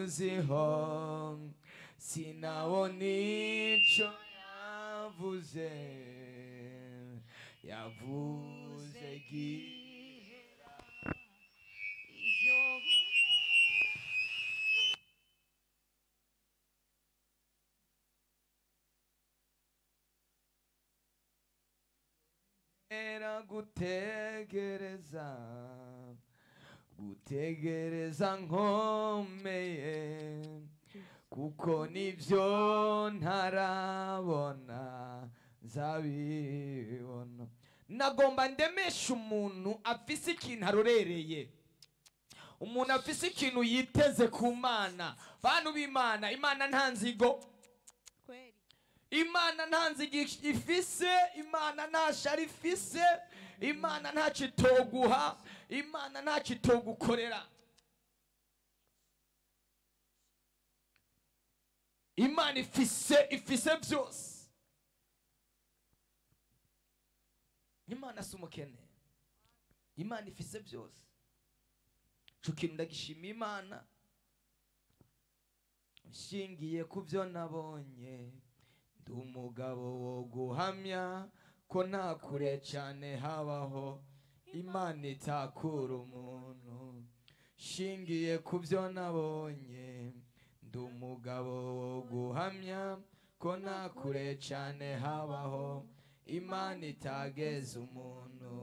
muziho sinabona ico yavuze yavuze gihera ivyo era gutegereza nkomeye kuko nivyo ntarabona nzabibona. Nagomba ndemesha umuntu afise ikintu arorereye, umuntu afise ikintu yiteze ku Mana. Bantu b'Imana, Imana nta nzigo, Imana nta nzigo ifise, Imana nta shari ifise, Imana nta citoguha, Imana nta citogukorera. Imana ifise byose. Imana si umukene, Imana ifise byose. Ico kintu ndagishima Imana nshingiye ku byo nabonye, ndi umugabo wo guhamya ko nta kure cyane habaho Imana itakura umuntu. Nshingiye ku byo nabonye, ndi umugabo wo guhamya ko nta kure cyane habaho Imana itageza umuntu.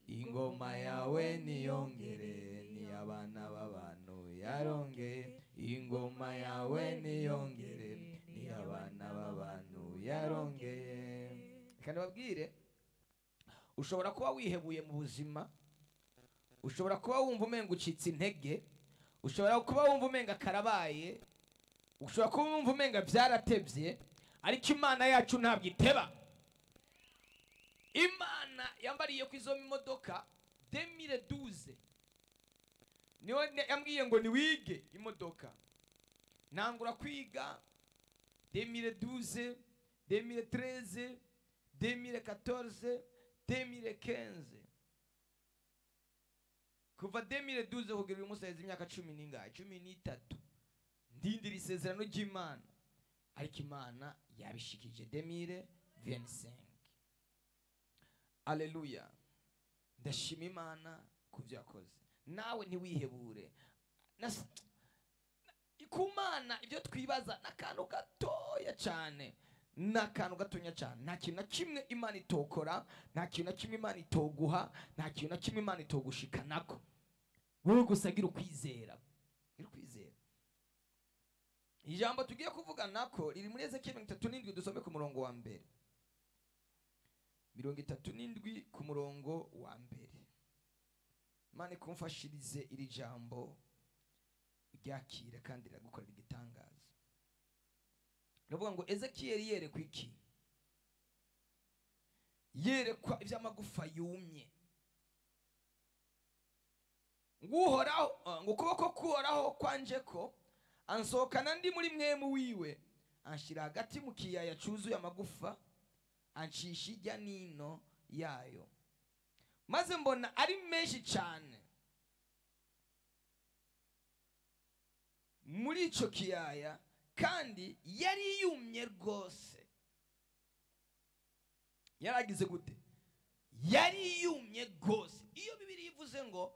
Ingoma yawe niyongere, ni abana b'abantu yarongeye. Ingoma yawe niyongere, ni abana b'abantu yarongeye. Kandi babwire, ushobora kuba wihebuye mu buzima, ushobora kuba wumva umenga ucitse intege, ushobora kuba wumva umenga karabaye, ushobora kuba wumva umenga byaratebye, ariko Imana yacu ntabwo iteba. Imana yambariye ku izo imodoka 2012, niwe yambwiye ngo niwige imodoka. Nangura kwiga 2012, 2013, 2014, 2015. Kuva 2012 kugera uyu munsi imyaka 13 ndindira isezerano ry'Imana, ariko Imana yabishikije 2025. Aleluya. Ndashima Imana kuvyo yakoze. Nawe ntiwihebure. Ku Mana ibyo twibaza n'akantu gatoya cyane, n'akantu gatonya cyane. Nta kintu na kimwe Imana itokora, nta kintu na kimwe Imana itoguha, nta kintu na kimwe Imana itogushikanako. Wowe gusa gira ukwizera, gira ukwizera. Ijambo tugiye kuvuga nako riri muri Ezekiel 37, dusome ku murongo wa mbere. 37 ku murongo wa mbere. Imana kumfashirize iri jambo ryakire kandi riragukorera igitangaza. Ravuga ngo Ezekiel yerekwa iki? Yerekwa iby'amagufa yumye. Nguhoraho ngukuboko kuhoraho kwanje ko ansohokana ndi muri mwemu wiwe, anshira hagati mu kiyaya cyuzuye amagufa, ancisha ijya nino yayo, maze mbona ari menshi cyane muri ico kiyaya, kandi yari yumye rwose. Yaragize gute? Yari yumye rwose. Iyo Bibiri ivuze ngo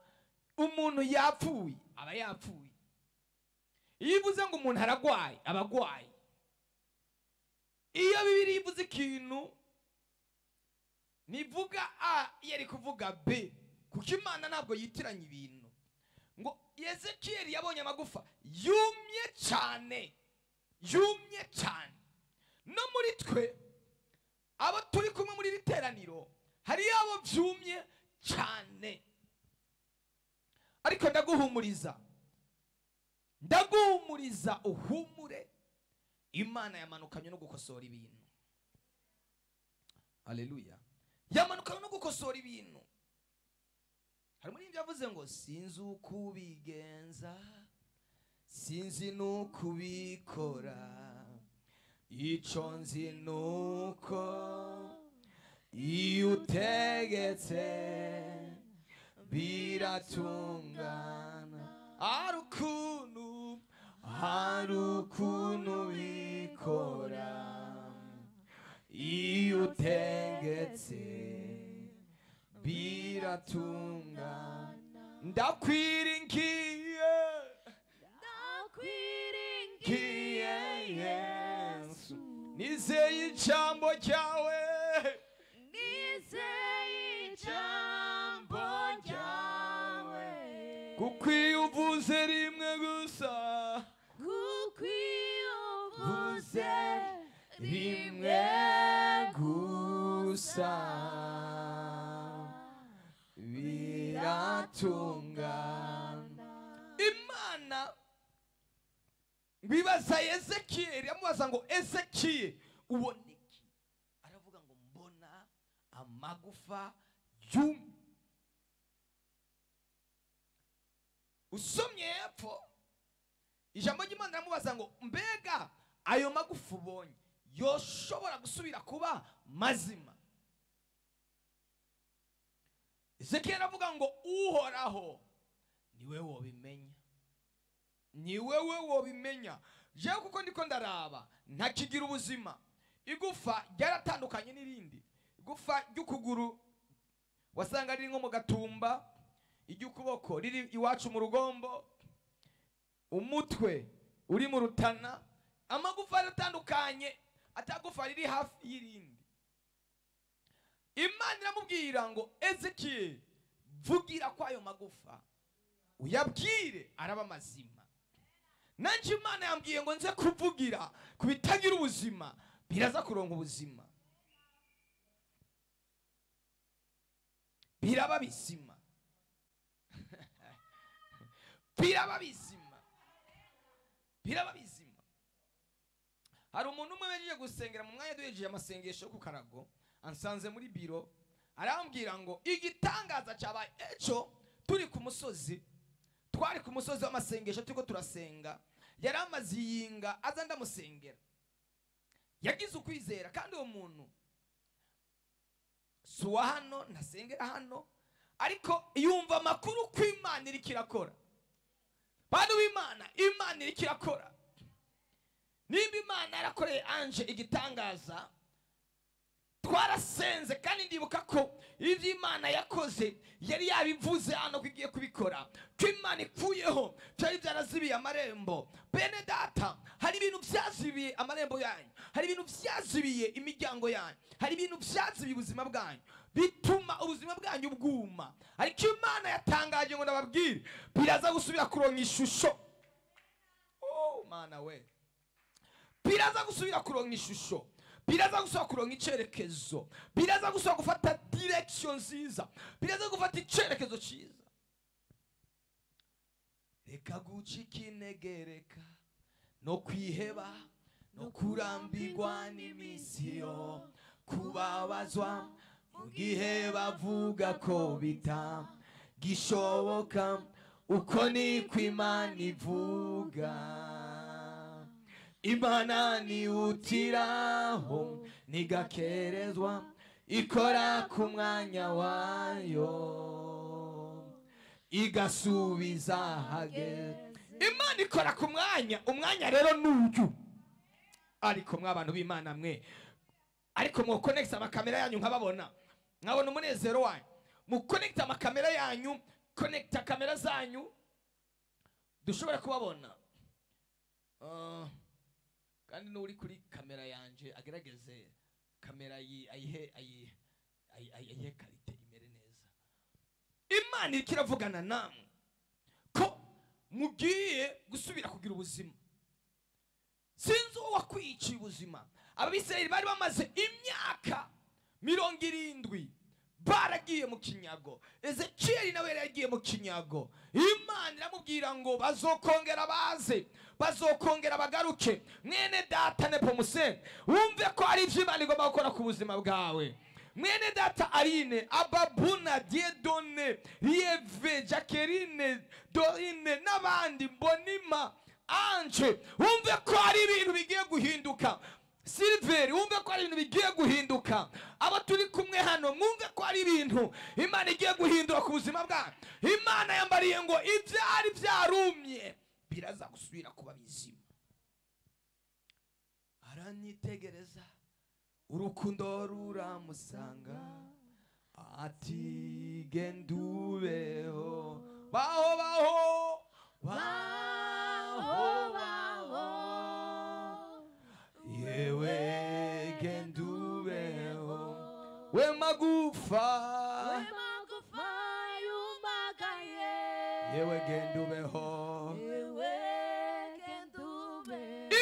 umuntu yapfuye, aba yapfuye. Iyo ivuze ngo umuntu aragwaye, aba agwaye. Iyo Bibiri ivuze ikintu nivuga A, yari kuvuga B, kuko Imana ntabwo yitiranya ibintu. Ngo Ezekiel yabonye amagufa yumye cyane, yumye cyane. No muri twe abo turi kumwe muri riteraniro hari abo byumye cyane. Ariko ndaguhumuriza uhumure, Imana yamanukanye no gukosora ibintu. Haleluya. Yamanukanye no gukosora ibintu. Hari muri ibyo yavuze ngo sinzi ukubigenza, sinzi n'ukubikora, ico nzi nuko iyo utegetse biratungana. Ari ukuntu hari ukuntu bikora iyo utegetse biratungana. Ndakwiringiye Yesu, nizeye ijambo ryawe, kuko iyo uvuze rimwe gusa, biratungana. Imana bibaza Ezekiyeli, amubaza ngo Ezekiyeli ubona iki? Aravuga ngo mbona amagufa yumye. Usomye hepfo ijambo ry'Imana ramubaza ngo mbega ayo magufa ubonye yoshobora gusubira kuba mazima? Ezekiyeli avuga ngo uhoraho niwe wobimenya, ni wewe wobimenya. Je kuko ndiko ndaraba ntakigira ubuzima. Igufa ryaratandukanye n'irindi. Igufa ry'ukuguru wasanga riri nko mu gatumba, iry'ukuboko riri iwacu mu rugombo, umutwe uri mu rutana. Amagufa aratandukanye, atagufa riri hafi y'irindi. Imana iramubwira ngo Ezekiyeli vugira kwa ayo magufa uyabwire araba mazima. Nanje Imana yambwiye ngo nze kuvugira kubitagira ubuzima biraza kuronka ubuzima, biraba bizima. Biraba bizima, biraba bizima. Hari umuntu umwe yagiye gusengera mu mwanya duhejeje amasengesho ku Karago, ansanze muri biro arambwira ngo igitangaza cyabaye ejo turi ku musozi, twari ku musozi w'amasengesho turiko turasenga, yaramaze yinga aza ndamusengera, yagize ukwizera kandi uwo muntu suwa hano ntasengera hano, ariko yumva amakuru ko Imana iri kirakora. Bantu b'Imana, Imana iri kirakora. Nimba Imana yarakoreye anje igitangaza, twarasenze kandi ndibuka ko ivyo Imana yakoze yari yabivuze hano kwigiye kubikora, ko Imana ikuyeho byari byarazibiye amarembo. Bene data, hari ibintu byazibiye amarembo yanyu, hari ibintu byazibiye imiryango yanyu, hari ibintu byazibiye ubuzima bwanyu, bituma ubuzima bwanyu bwuma. Ariko Imana yatangaje ngo ndababwire biraza gusubira kuronka ishusho. Oh Mana we, biraza gusubira kuronka ishusho, biraza gusubira kuronka icerekezo, biraza gusubira gufata direction nziza, biraza gufata icerekezo cyiza. Reka gucika integereka no kwiheba no kurambirwa n'imisiyo, kubabazwa mu gihe bavuga ko bitagishoboka, uko niko Imana ivuga. Imana nihutiraho nigakerezwa, ikora ku mwanya wayo igasubiza hageze. Imana ikora ku mwanya, umwanya rero nuyu. Ariko mw'abantu b'Imana mwe, ariko mu connect amakamera yanyu nkababona, nkabona umunezero wanyu, mu connect amakamera yanyu, connect kamera zanyu dushobora kubabona. Kandi n'uri kuri kamera yanje agerageze kamera ayihe karite imere neza. Imana ikiravugana namwe ko mugiye gusubira kugira ubuzima. Sinzi uwo wakwiciye ubuzima. Abisirayeli bari bamaze imyaka 70 baragiye mu kinyago. Ezekiyeli nawe yaragiye mu kinyago. Imana iramubwira ngo bazokongera baze, bazokongera bagaruke. Mwene data Nepomuseni, wumve ko ari ivyo Imana igomba gukora ku buzima bwawe. Mwene data Aline, Ababuna, Diedone, Rieve, Jacqueline, Dorine n'abandi, Mbonima, Ange, wumve ko ari ibintu bigiye guhinduka. Silveri, wumve ko ari ibintu bigiye guhinduka. Aba turi kumwe hano, mwumve ko ari ibintu Imana igiye guhindura ku buzima bwanyu. Imana yambariye ngo ivyari vyarumye biraza gusubira kuba bizima. aranyitegereza urukundo ruramusanga ati genda ubeho baho baho baho baho yewe genda ubeho we magufa yumagaye yewe genda ubeho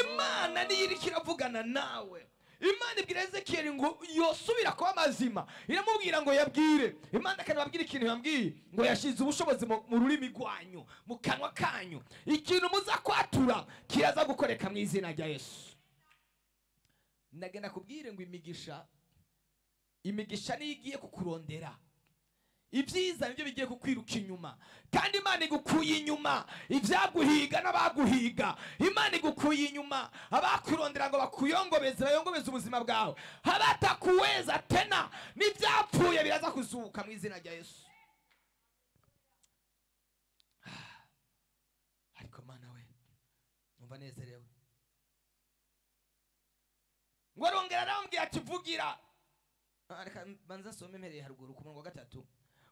Imana niyo iriko iravugana nawe. Imana ibwira Ezekiyeli ngo yosubira kuba mazima, iramubwira ngo yabwire. Imana akanababwira ikintu yambwiye ngo yashize ubushobozi mu rurimi rwanyu, mu kanwa kanyu, ikintu muza kwatura kiraza gukoreka mu izina rya Yesu. Ndagenda kubwire ngo imigisha niyo igiye kukurondera. Ibyiza nibyo bigiye kukwiruka inyuma, kandi Imana igukuye inyuma ibyaguhiga n'abaguhiga. Imana igukuye inyuma abakurondera ngo bakuyongobeze, bayongobeze ubuzima bwawe. Habatakuweza tena, n'ibyapfuye biraza kuzuka mu izina rya Yesu. Ariko Mana we, numva nezerewe. Ngo arongera arambwira ati vugira. Reka banza nsome mpereye haruguru ku murongo wa 3.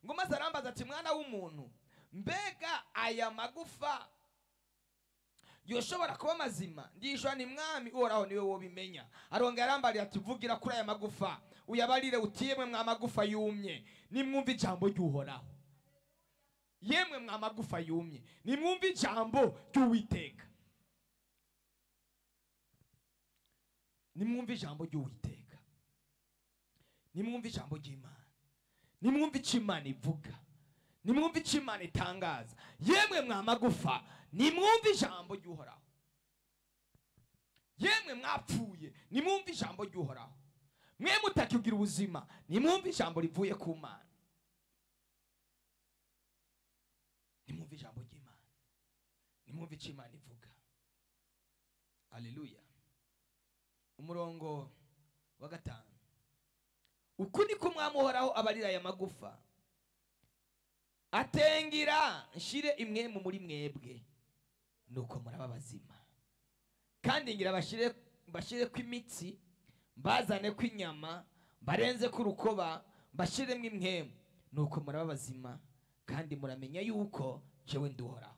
Ngo maze arambaza ati mwana w'umuntu, mbega aya magufa yoshobora kuba mazima? Ndishwa ni mwami uhoraho niwe wobimenya. Arongera arambara ati vugira kuri aya magufa uyabarire uti yemwe mwa magufa yumye nimwumva ijambo ry'uhoraho. Yemwe mwa magufa yumye nimwumva ijambo ry'Uwiteka. Nimwumva ijambo ry'Uwiteka, nimwumva ijambo ry'Imana, nimwumva icyo Imana ivuga, nimwumva icyo Imana itangaza. Yemwe mwa magufa nimwumva ijambo ry'uhoraho. Yemwe mwapfuye nimwumva ijambo ry'uhoraho. Mwe mutakigira ubuzima nimwumva ijambo rivuye ku Mana. Nimwumva ijambo ry'Imana, nimwumva icyo Imana ivuga. Haleluya. Umurongo wa 5. Uku niko umwami uhoraho abarira aya magufa atengira nshire imwe muri mwebwe nuko muraba bazima, kandi ngira bashire kw'imitsi, mbazane kw'inyama, barenze k'urukoba, bashiremo imwemu nuko muraba bazima, kandi muramenya yuko jewe nduhoraho.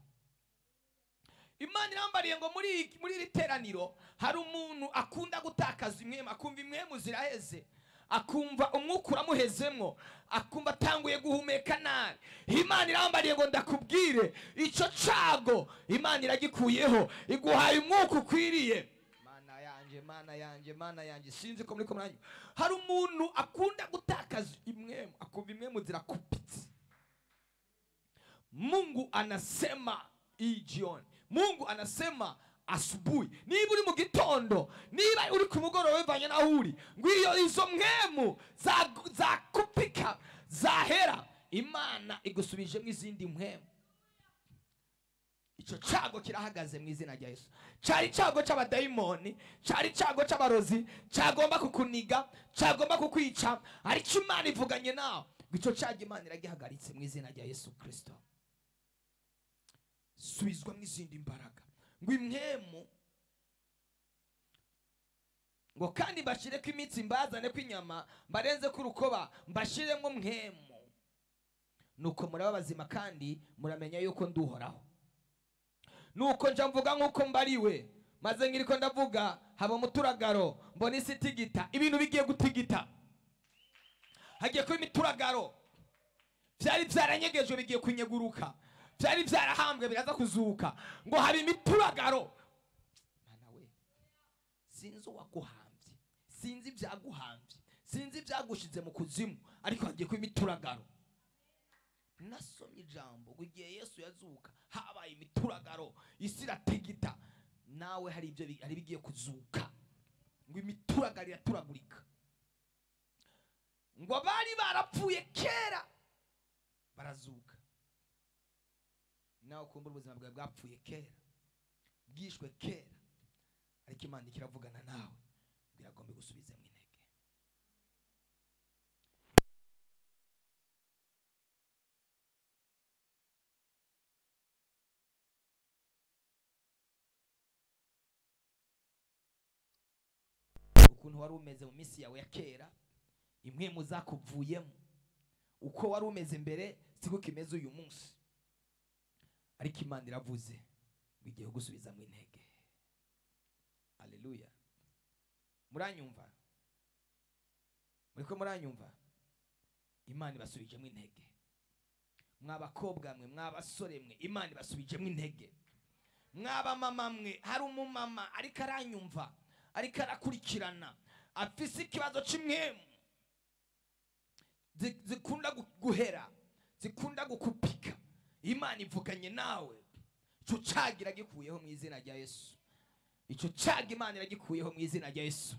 Imana irambariye ngo muri iri teraniro hari umuntu akunda gutakaza imwemu, akumva imwemu ziraheze, akumva umwuka uramuhezemwo, akumva atanguye guhumeka nabi. Imana irambariye ngo ndakubwire icyo cago Imana iragikuyeho, iguhaye umwuka ukwiriye. Mana yanje, Mana yanje, Mana yanje, sinzi ko muri ko mwanyu. Hari umuntu akunda gutakaza imwemu, akumva imwemu zirakupitse. Mungu anasema jioni, Mungu anasema asubuhi, niba uri mu gitondo, niba uri ku mugoroba bivanye naho uri, ngo izo mwemu zakupika zahera, Imana igusubije mu izindi mwemu. Icyo cago kirahagaze mu izina rya Yesu. Cyari cago c'abadayimoni, cyari cago c'abarozi, cyagomba kukuniga, cyagomba kukwica, ariko Imana ivuganye nawe ngo icyo cago Imana iragihagaritse mu izina rya Yesu Kristo. Subizwa mu izindi imbaraga. Ngo imwemu, ngo kandi bashire kw'imitsi, mbazane kw'inyama, barenze k'urukoba, mbashiremo mwemu nuko muraba bazima, kandi muramenya yuko nduhoraho. Nuko nja mvuga nk'uko mbariwe, maze ngiriko ndavuga haba umuturagaro, mbona isi itigita. Ibintu bigiye gutigita, hagiye kuba imituragaro. Byari byaranyegejwe bigiye kunyeguruka, byari byarahambwe biraza kuzuka. Ngo haba imituragaro. Mana we, sinzi uwaguhambye, sinzi ibyaguhambye, sinzi ibyagushize mu kuzimu, ariko hagiye kuba imituragaro. Nasomye ijambo ngo igihe Yesu yazuka habaye imituragaro, isi irategita. Nawe hari ibyo hari bigiye kuzuka, ngo imituragaro iraturagurika. Ngo bari barapfuye kera barazuka. Nawe kumbura ubuzima bwawe bwapfuye kera, bwishwe kera, ariko Imana ikiravugana nawe biragomba gusubizemo intege. ukuntu wari umeze mu minsi yawe ya kera, impwemu zakuvuyemo, uko wari umeze mbere siko kimeze uyu munsi, ariko Imana iravuze bigiye gusubizamo intege. Haleluya. Muranyumva? Muriko muranyumva? Imana ibasubijemo intege. Mwabakobwa mwe, mwabasore mwe, Imana ibasubijemo intege. Mwaba mama mwe, hari umumama ariko aranyumva, ariko arakurikirana, afise ikibazo c'imwemu zikunda guhera, zikunda gukupika. Imana ivuganye nawe, ico cagira gikuyeho mu izina rya Yesu. Ico caga Imana iragikuyeho mu izina rya Yesu.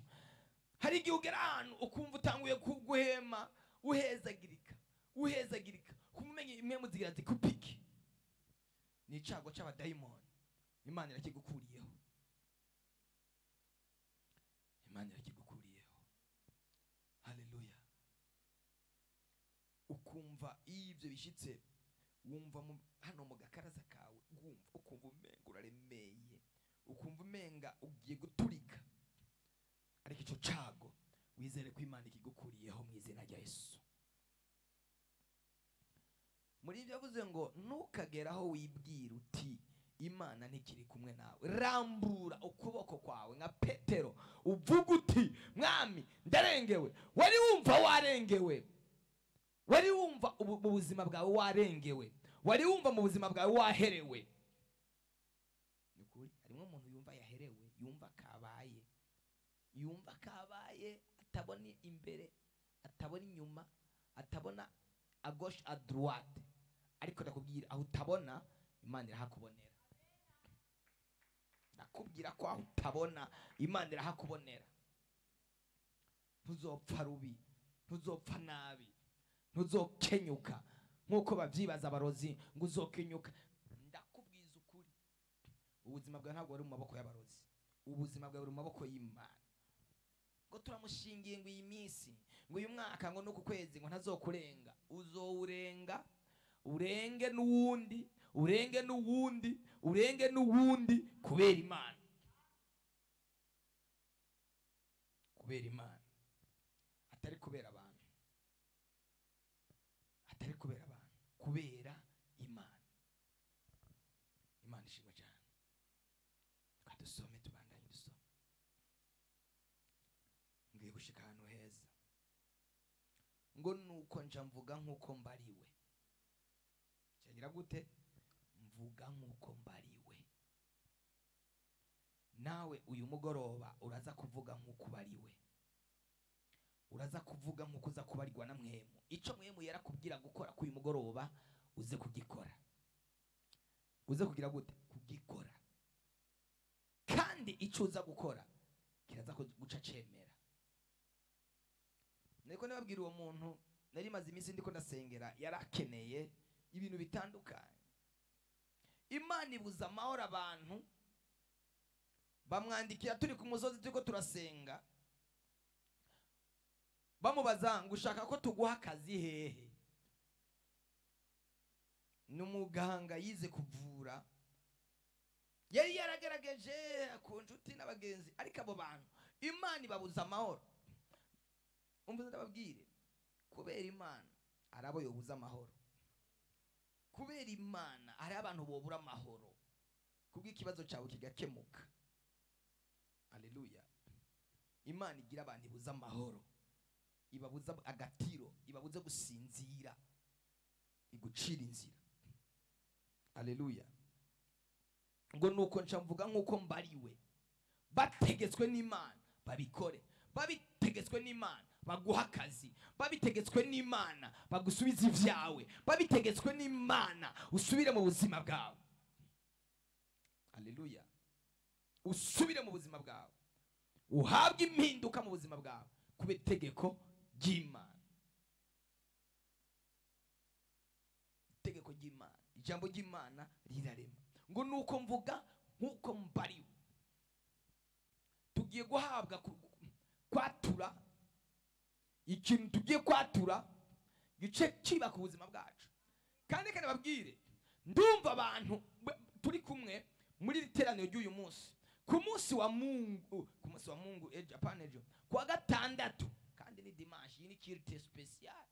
Hari igihe ugera ahantu ukumva utanguye guhema, uhezagirika, kumumenye imwe muzigira zikupiki. Ni icago c'abadayimoni. Imana irakigukuriyeho. Imana irakigukuriyeho. Haleluya. Ukumva ivyo bishitse, wumva hano mu gakaraza kawe, ukumva umenga uraremeye, ukumva umenga ugiye guturika, ariko ico cago wizere ko Imana ikigukuriyeho mu izina rya Yesu. Muri ibyo yavuze ngo ntukageraho wibwira uti Imana ntikiri kumwe nawe. Rambura ukuboko kwawe nka Petero, uvuga uti mwami ndarengewe. Wari wumva warengewe, wari wumva mu buzima bwawe warengewe, wari wumva mu buzima bwawe waherewe. Nukuri harimo umuntu yumva yaherewe, yumva kabaye, atabona imbere, atabona inyuma, atabona a gauche à droite, ariko ndakubwira aho utabona Imana irahakubonera. Ndakubwira ko aho utabona Imana irahakubonera. Ntuzopfa rubi, ntuzopfa nabi, ntuzokenyuka nkuko bavyibaza abarozi ngo uzokenyuka. Ndakubwiza ukuri, ubuzima bwawe ntabwo buri mu maboko y'abarozi, ubuzima bwawe buri mu maboko y'Imana. Ngo turamushingiye ngo iyi minsi, ngo uyu mwaka, ngo nuku kwezi, ngo ntazokurenga. Uzowurenga, urenge n'uwundi, urenge n'uwundi, urenge n'uwundi, kubera Imana. Kubera Imana, atari kubera abantu, atari kubera abantu, kubera Imana. Imana ishimwe cyane. Kadusome tubandanye dusome. Ngiye gushika ahantu heza, ngo nuko nja mvuga nkuko mbariwe. Cyagira gute? Mvuga nkuko mbariwe. Nawe uyu mugoroba uraza kuvuga nkuko bariwe, uraza kuvuga nkuko uza kubarirwa na mwemu. Ico mwemu yarakubwira gukora ku uyu mugoroba uze kugikora. Uze kugira gute? Kugikora. Kandi ico uza gukora kiraza guca cemera. Niko nababwira uwo muntu nari maze iminsi ndiko ndasengera, yarakeneye ibintu bitandukanye. Imana ibuza amahoro abantu, bamwandikira turi ku musozi turiko turasenga, bamubaza ngo ushaka ko tuguha akazi hehe? N'umuganga yize kuvura, yari yaragerageje ku nshuti n'abagenzi, ariko abo bantu Imana ibabuza amahoro. Umvuze ndababwire, kubera Imana arabo yobuza amahoro. Kubera Imana hari abantu bobura amahoro, kubw'ikibazo cyawe kigakemuka. Haleluya. Imana igira abantu ibuza amahoro, ibabuza agatiro, ibabuza gusinzira, igucira inzira. Haleluya. Ngo nuko nca mvuga nkuko mbariwe. Bategetswe n'Imana babikore, babitegetswe n'Imana baguha akazi, babitegetswe n'Imana bagusubiza ivyawe, babitegetswe n'Imana usubire mu buzima bwawe. Haleluya. Usubire mu buzima bwawe, uhabwe impinduka mu buzima bwawe kubera itegeko ry'Imana. Itegeko ry'Imana, ijambo ry'Imana rirarema. Ngo nuko mvuga nkuko mbariwe. Tugiye guhabwa kwatura ikintu, tugiye kwatura gice kiba ku buzima bwacu. Kandi babwire, ndumva abantu turi kumwe muri literaniro ry'uyu munsi ku munsi wa Mungu Japan ejo kwa gatandatu kandi ni dimanche ni kirite special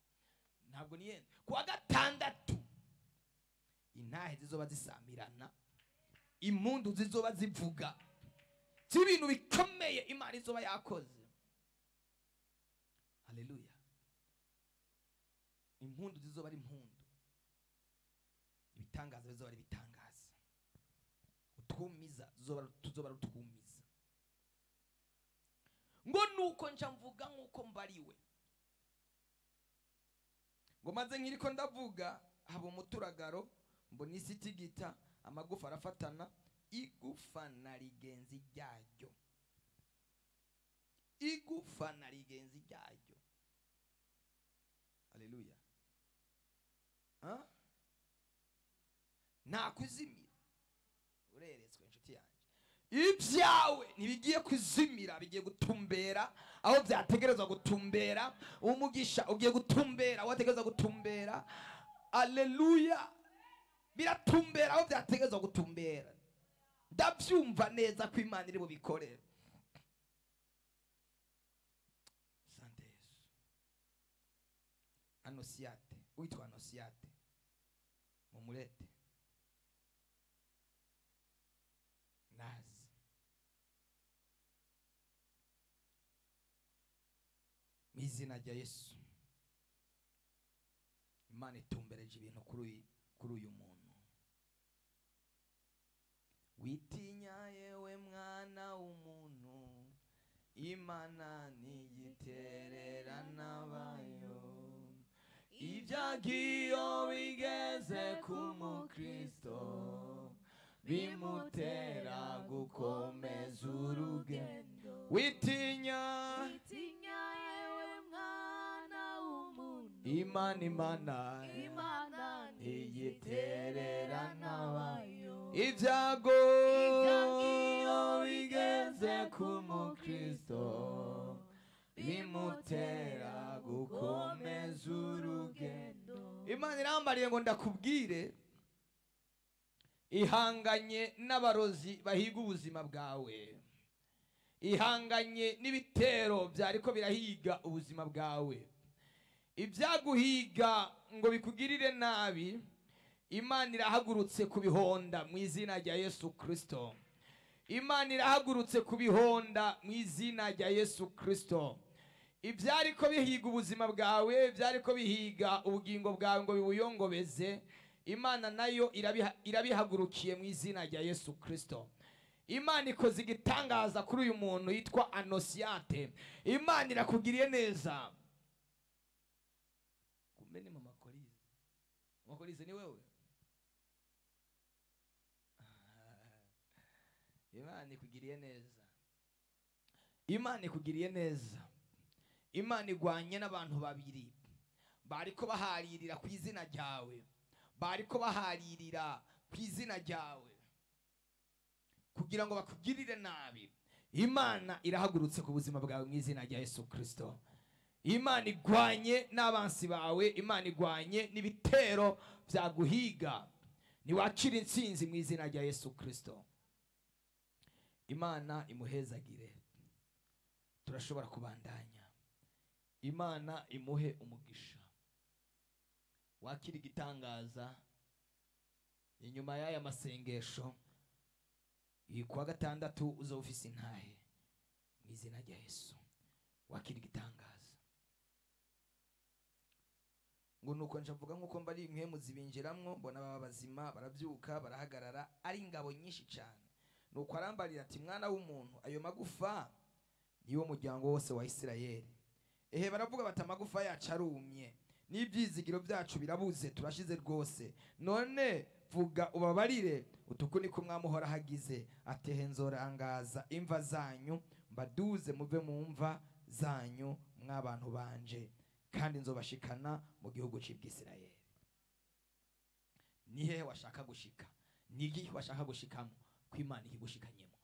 ntabwo niye kwa gatandatu intahe zizoba zisamirana impundu zizoba zivuga z'ibintu bikomeye Imana izoba yakoze. Haleluya. Impundu zizoba ari impundu, ibitangaza bizoba ari bitangaza, utwumiza tuzoba utwumiza. Ngo nuko nca mvuga nkuko mbariwe, ngo maze nkiriko ndavuga haba umuturagaro mbona isi itigita, amagufa arafatana, igufa na rigenzi ryayo, igufa na rigenzi ryayo. Haleluya. Nta kuzimira, ureretswe inshuti yanjye, ibyawe ntibigiye kuzimira, bigiye gutumbera aho byategerezwa gutumbera. Umugisha ugiye gutumbera aho wategerezwa gutumbera. Haleluya. Biratumbera aho byategerezwa gutumbera. Ndabyumva neza ko Imana iri bubikorere. Sante Yesu. Anosiate, uitwa Anosiate mumurete nazi mwizina rya Yesu. Imana itumbereje ibintu kuri uyu muntu. Witinya yewe mwana w'umuntu, Imana ntigitererana bayo. Ibyagiyo bigeze ku mukristo, bimutera gukomeza urugendo. Witinya yewe mwana w'umuntu, Imana ntigitererana bayo. Ibyagiyo bigeze ku mukristo, bimutera gukomeza urugendo. Imana irambariye ngo ndakubwire, ihanganye n'abarozi bahiga ubuzima bwawe, ihanganye n'ibitero byariko birahiga ubuzima bwawe, ibyaguhiga ngo bikugirire nabi. Imana irahagurutse kubihonda mu izina rya Yesu Kristo. Imana irahagurutse kubihonda mu izina rya Yesu Kristo. Ibyariko bihiga ubuzima bwawe, ibyariko bihiga ubugingo bwawe ngo bibuyongobeze, Imana nayo irabihagurukiye mu izina rya Yesu Kristo. Imana ikoze igitangaza kuri uyu muntu yitwa Anosiate. Imana irakugiriye neza. Kumbe mama Korize. Mama Korize ni wewe? Imana ikugiriye neza. Imana ikugiriye neza. Imana igwanye n'abantu babiri bariko baharirira ku izina ryawe, bariko baharirira ku izina ryawe kugira ngo bakugirire nabi. Imana irahagurutse ku buzima bwawe mu izina rya Yesu Kristo. Imana igwanye n'abansi bawe, Imana igwanye n'ibitero byaguhiga. Niwakira intsinzi mu izina rya Yesu Kristo. Imana imuhezagire. Turashobora kubandanya. Imana imuhe umugisha. Wakira igitangaza inyuma y'aya masengesho. Kwa gatandatu uzo ufise intahe mu izina rya Yesu. Wakira igitangaza. Ngo nuko njavuga nkuko mbari impwemu zibinjiramwo, mbona baba bazima barabyuka barahagarara ari ingabo nyinshi cyane. Nuko arambarira ati mwana w'umuntu, ayo magufa niwo muryango wose wa Isirayeli. Ehe baravuga bati amagufa yacu arumye, n'ibyizigiro byacu birabuze, turashize rwose. None vuga ubabarire utukuni ko mwamuhora hagize. Atehe nzorangaza imva zanyu, mbaduze muve mu mva zanyu mw'abantu banje, kandi nzobashikana mu gihugu cy'Isirayeli. Nihe washaka gushika? Nigi washaka gushikamo? Ko Imana ikigushikanyemo.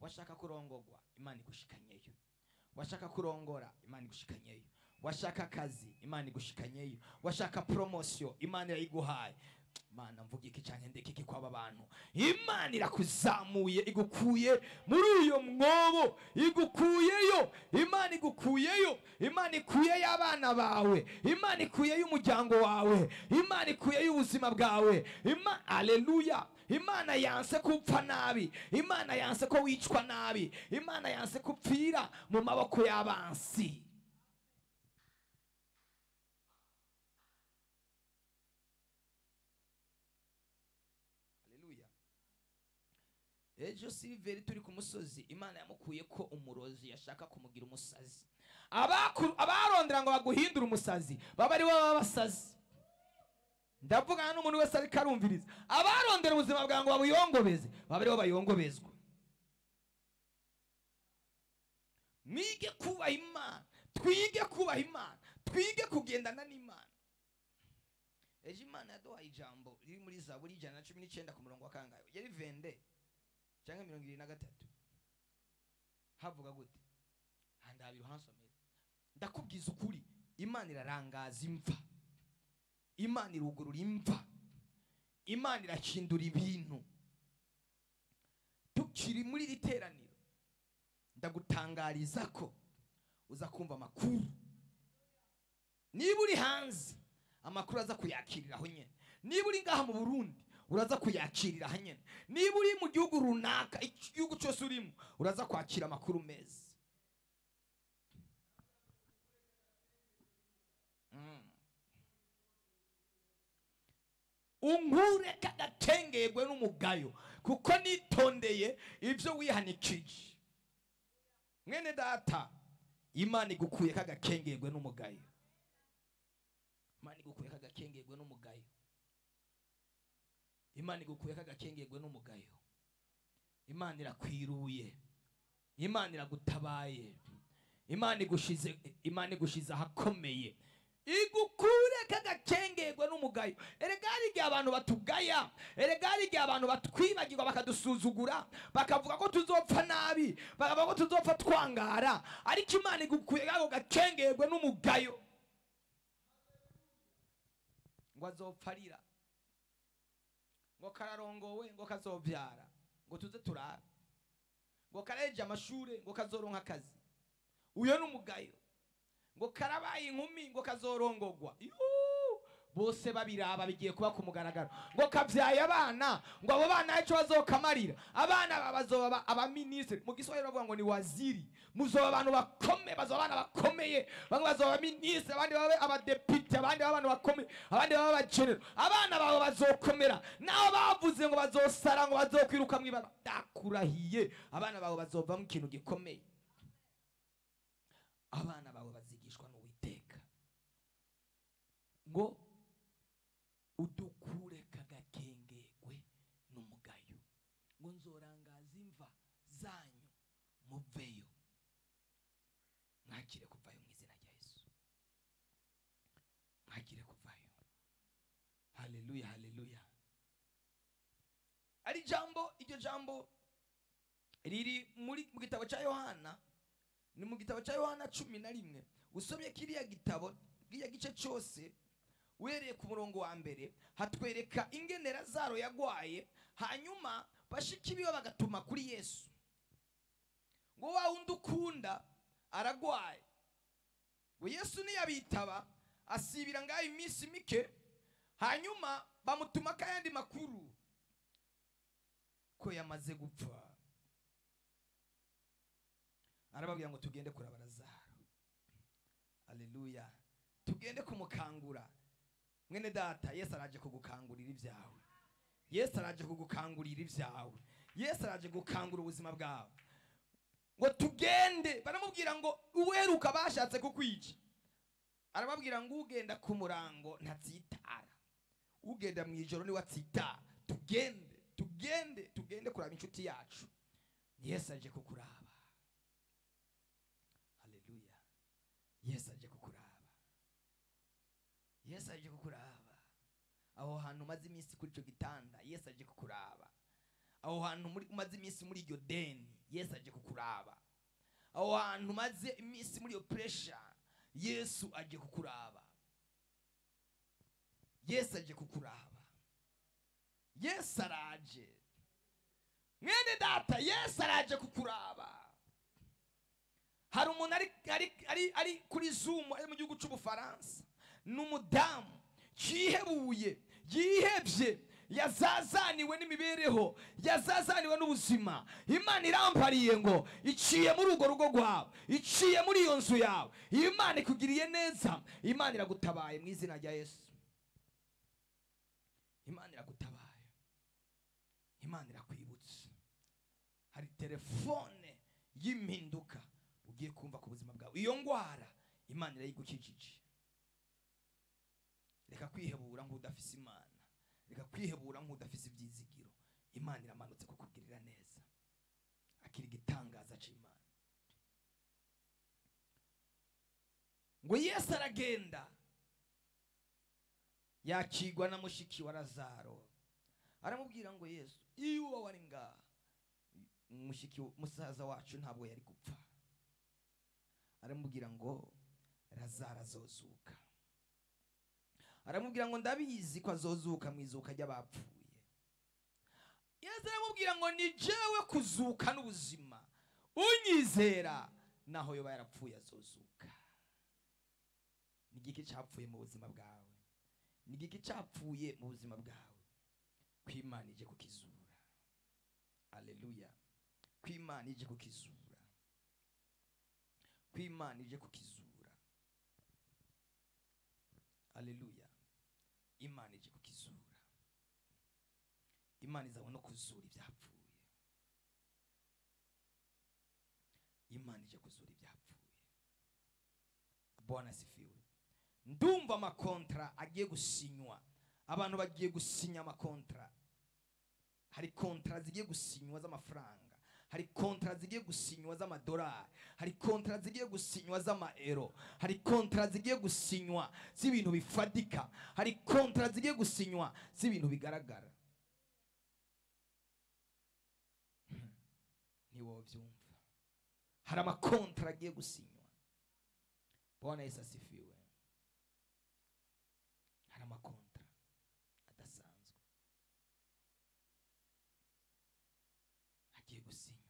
Washaka kurongorwa, Imana igushikanyeyo. Washaka kurongora, Imana igushikanyeyo. Washaka kazi, Imana igushikanyeyo. Washaka promotion, Imana yayiguhaye. Mana mvuga iki cyane ndeke iki kwaba bantu. Imana irakuzamuye igukuye muri uyo mwobo, igukuyeyo. Imana igukuyeyo. Imana ikuye y'abana bawe, Imana ikuye y'umuryango wawe, Imana ikuye y'ubuzima bwawe. Haleluya. Imana yanse kupfa nabi, Imana yanse ko wicwa nabi, Imana yanse kupfira mu maboko y'abansi. Ejo Silveri turi ku musozi, Imana yamukuye ko umurozi yashaka kumugira umusazi. Abarondera ngo baguhindura umusazi baba ari baba basazi. Ndavuga n'umuntu wese ari karumviriza, abarondera ubuzima bwawe ngo babuyongobeze baba ari bo bayongobezwa. Mwige kubaha Imana, twige kubaha Imana, twige kugendana n'Imana. Ejo Imana yaduhaye ijambo riri muri Zaburi 119 ku murongo wa kangahe? Yari 20 cyangwa 23. Havuga gute? Handabira hansomera. Ndakubwiza ukuri, Imana irarangaza imva, Imana irugurura imva, Imana irahindura ibintu. Tukiri muri literaniro, ndagutangariza ko uza kumva amakuru. Niba uri hanze, amakuru aza kuyakirira aho nyene. Niba uri ngaha mu Burundi, uraza kuyakirira aho nyene. Niba uri mu gihugu runaka, igihugu cyose urimo, uraza kwakira amakuru meza. Unkure kagakengegwe n'umugayo, kuko nitondeye ibyo wihanikije. Mwene data, Imana igukuye kagakengegwe n'umugayo. Imana igukuye kagakengegwe n'umugayo. Imana igukuye kagakengegwe n'umugayo. Imana irakwiruye, Imana iragutabaye, Imana igushize ahakomeye. Igukure kagakengegwe n'umugayo. Erega hari igihe abantu batugaya, erega hari igihe abantu batwibagirwa bakadusuzugura, bakavuga ko tuzopfa nabi, bakavuga ko tuzopfa twangara, ariko Imana igukuye kagakengegwe n'umugayo. Ngo azopfarira, ngo kararongowe, ngo kazobyara, ngo tuze turara, ngo kareje amashure, ngo kazoronka akazi. Uyo n'umugayo. Ngo karabaye inkumi, ngo kazorongogwa. Bose babiraba bigiye kuba ku mugaragaro. Ngo kavyaye abana, ngo abo bana ejo bazokamarira. Abana babazoba abaministre, mu Giswahili bavuga ngo ni waziri. Muzoba abantu bakome, bazoba abana bakomeye, bamwe bazoba ministre, abandi babe abadepite, abandi abantu bakomeye, abandi babe abageneral. Abana babo bazokomera, naho bavuze ngo bazosara, ngo bazokwiruka mwibara. Dakurahiye, abana babo bazova mu kintu gikomeye. Abana bawe bazigishwa n'Uwiteka. Ngo udukure kagakengegwe n'umugayo, ngo nzorangaza imva zanyu muveyo. Mwakire kuvayo mu izina rya Yesu, mwakire kuvayo. Haleluya, haleluya. Ari jambo, iryo jambo riri mu gitabo cya Yohana. Ni mu gitabo cya Yohana 11. Usomye kiriya gitabo, giya gice cyose, wereye ku murongo wa mbere, hatwereka ingene Lazaro yagwaye, hanyuma bashiki biwe bagatuma kuri Yesu. Ngo wa wundi ukunda aragwaye. Ngo Yesu niyabitaba, asibira ngaho iminsi mike, hanyuma bamutuma kayandi makuru ko yamaze gupfa. Arababwira ngo tugende kuraba Lazaro. Haleluya. Tugende kumukangura. Mwene data, Yesu araje kugukangurira ibyawe. Yesu araje kugukangurira ibyawe. Yesu araje gukangura ubuzima bwawe. Ngo tugende, baramubwira ngo uweruka bashatse kukwica. Arababwira ngo ugenda ku murango ntatsitara, ugenda mu ijoro ni watsitara. Tugende kuraba inshuti yacu. Yesu aje kukuraba. Yesu aje kukuraba. Yesu aje kukuraba. Aho hantu maze iminsi kuri cyo gitanda, Yesu aje kukuraba. Aho hantu maze iminsi muri iryo deni, Yesu aje kukuraba. Aho hantu maze iminsi muri iyo pressure, Yesu aje kukuraba. Yesu aje kukuraba. Yesu araje mwene data, Yesu araje kukuraba. Hari umuntu ari kuri Zoom ari mu gihugu cy'Ubufaransa, n'umudamu yihebuye, yihebye, yazazaniwe n'imibereho, yazazaniwe n'ubuzima. Imana irampariye ngo iciye muri urwo rugo rwawe, iciye muri iyo nzu yawe, Imana ikugiriye neza. Imana iragutabaye mu izina rya Yesu. Imana iragutabaye, Imana irakwibutsa. Hari telefone y'impinduka ugiye kumva ku buzima bwawe. Iyo ngwara Imana irayigukijije. Reka kwihebura nk'udafise Imana, reka kwihebura nk'udafise ibyizigiro. Imana iramanutse kukugirira neza, akiri igitangaza cy'Imana. Ngo Yesu aragenda, yakigwa na mushiki wa Lazaro. Aramubwira ngo Yesu, iyo uba wari ngaha, musaza wacu ntabwo yari gupfa. Aramubwira ngo Lazaro azozuka. Aramubwira ngo ndabizi ko azozuka mu izuka ry'abapfuye. Yesu aramubwira ngo ni jewe kuzuka n'ubuzima, unyizera naho yoba yarapfuye azozuka. Ni igiki cyapfuye mu buzima bwawe? Ni igiki cyapfuye mu buzima bwawe? Kw'Imana ije kukizura. Haleluya. Kw'Imana ije kukizura, kw'Imana ije kukizura. Haleluya. Imana ije kukizura. Imana izabona no kuzura ibyapfuye. Imana ije kuzura ibyapfuye. Bwana sifiwe. Ndumva amakontra agiye gusinywa. Abantu bagiye gusinya amakontra. Hari kontra zigiye gusinywa z'amafaranga, hari kontra zigiye gusinywa z'amadolari, hari kontra zigiye gusinywa z'amaero, hari kontra zigiye gusinywa z'ibintu bifatika, hari kontra zigiye gusinywa z'ibintu bigaragara. Niwo byumva. Hari amakontra agiye gusinywa. Bwana Yesu asifiwe. Hari amakontra adasanzwe agiye gusinywa.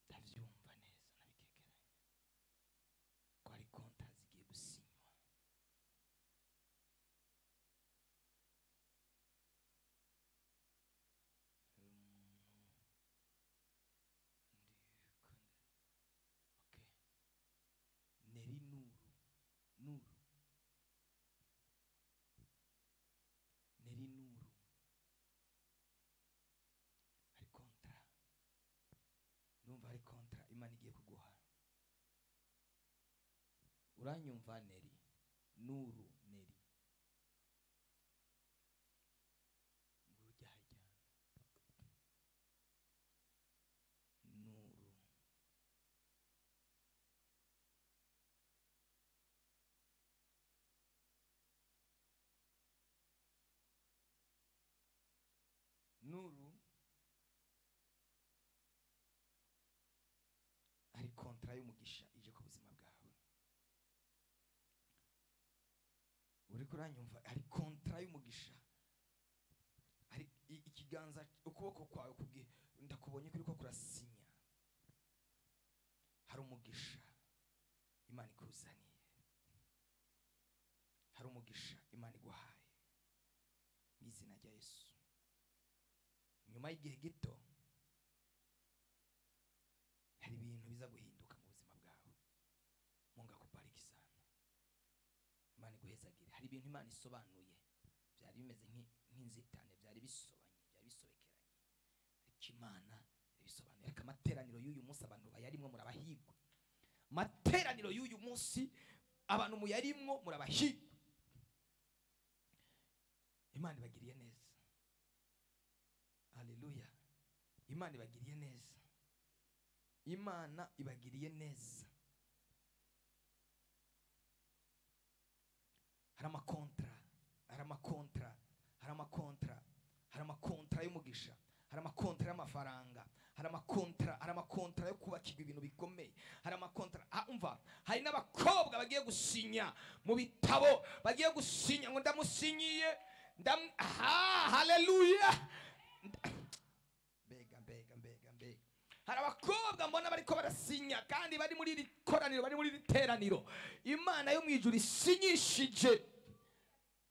Ndabyumva neza, nabikekeranye ko hari kontra zigiye gusinywa. Neri Nuru Neri Nuru, hari kontra. Numva hari kontra Imana igiye kuguha. Uranyumva? Neri Nuru, Neri ngujya hajya Nuru. Nuru, hari kontra y'umugisha ije ku buzima bwawe. Uri kuranyumva? Hari kontra y'umugisha. Hari ikiganza, ukuboko kwawe ndakubonye kuri ko kurasinya. Hari umugisha Imana ikuzaniye. Hari umugisha Imana iguhaye mu izina rya Yesu. Nyuma y'igihe gito hari ibintu biza guhinduka mu buzima bwawe. Mungu akubariki sana. Imana iguhezagire. Hari ibintu Imana isobanuye byari bimeze nk'inzitane, byari bisobanye, byari bisobekeranye, ariko Imana ibisobanuye. Reka amateraniro y'uyu munsi abantu bayarimwo murabahigwa. Materaniro y'uyu munsi abantu muyarimwo murabahigwa. Imana ibagiriye neza. Haleluya. Imana ibagiriye neza. Imana ibagiriye neza. Hari amakontra, hari amakontra, hari amakontra, hari amakontra y'umugisha, hari amakontra y'amafaranga, hari amakontra yo kubakirwa ibintu bikomeye, hari amakontra umva, hari n'abakobwa bagiye gusinya mu bitabo, bagiye gusinya ngo ndamusinyiye haleluya. Mbega hari abakobwa mbona bariko barasinya kandi bari muri iri koraniro, bari muri iri teraniro, Imana yo mu ijuru isinyishije,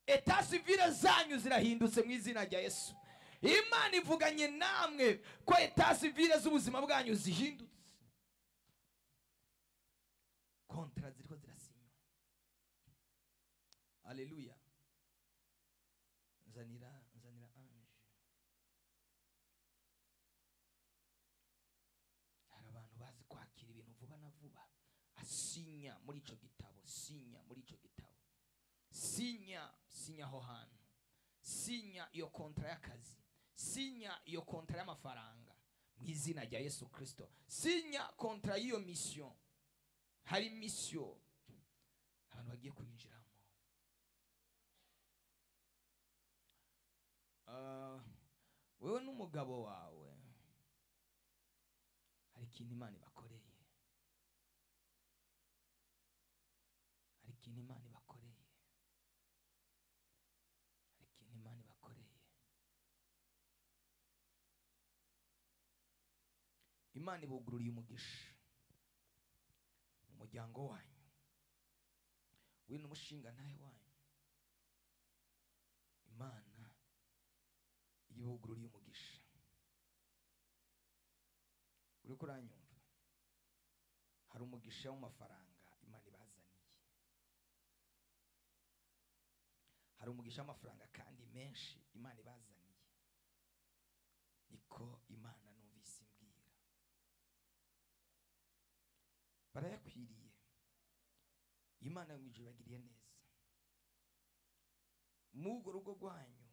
eta civile zanyu zirahindutse mu izina rya Yesu. Imana ivuganye namwe ko eta civile z'ubuzima bwanyu zihindutse, kontra ziriko zirasinywa. Haleluya. Nzanira anje. Hari abantu bazi kwakira ibintu vuba na vuba. Asinya muri ico gitabo, sinya muri ico gitabo, sinya ho hantu, sinya iyo kontra y'akazi, sinya iyo kontra y'amafaranga mu izina rya Yesu Kristo, sinya kontra y'iyo mission. Hari mission abantu bagiye kwinjiramo. Wewe n'umugabo wawe hari ikintu Imana ibakoreye, hari ikintu Imana ibakoreye, hari ikintu Imana ibakoreye. Imana ibugururiye umugisha mu muryango wanyu, we n'umushinga ntahe wanyu. Imana ibugururiye umugisha. Uriko uranyumva? Hari umugisha w'amafaranga Imana ibazaniye, hari umugisha w'amafaranga kandi menshi Imana ibazaniye. Niko Imana numvise imbwira, barayakwiriye. Imana yo mu ijuru bagiriye neza. Mugo rugo rwanyu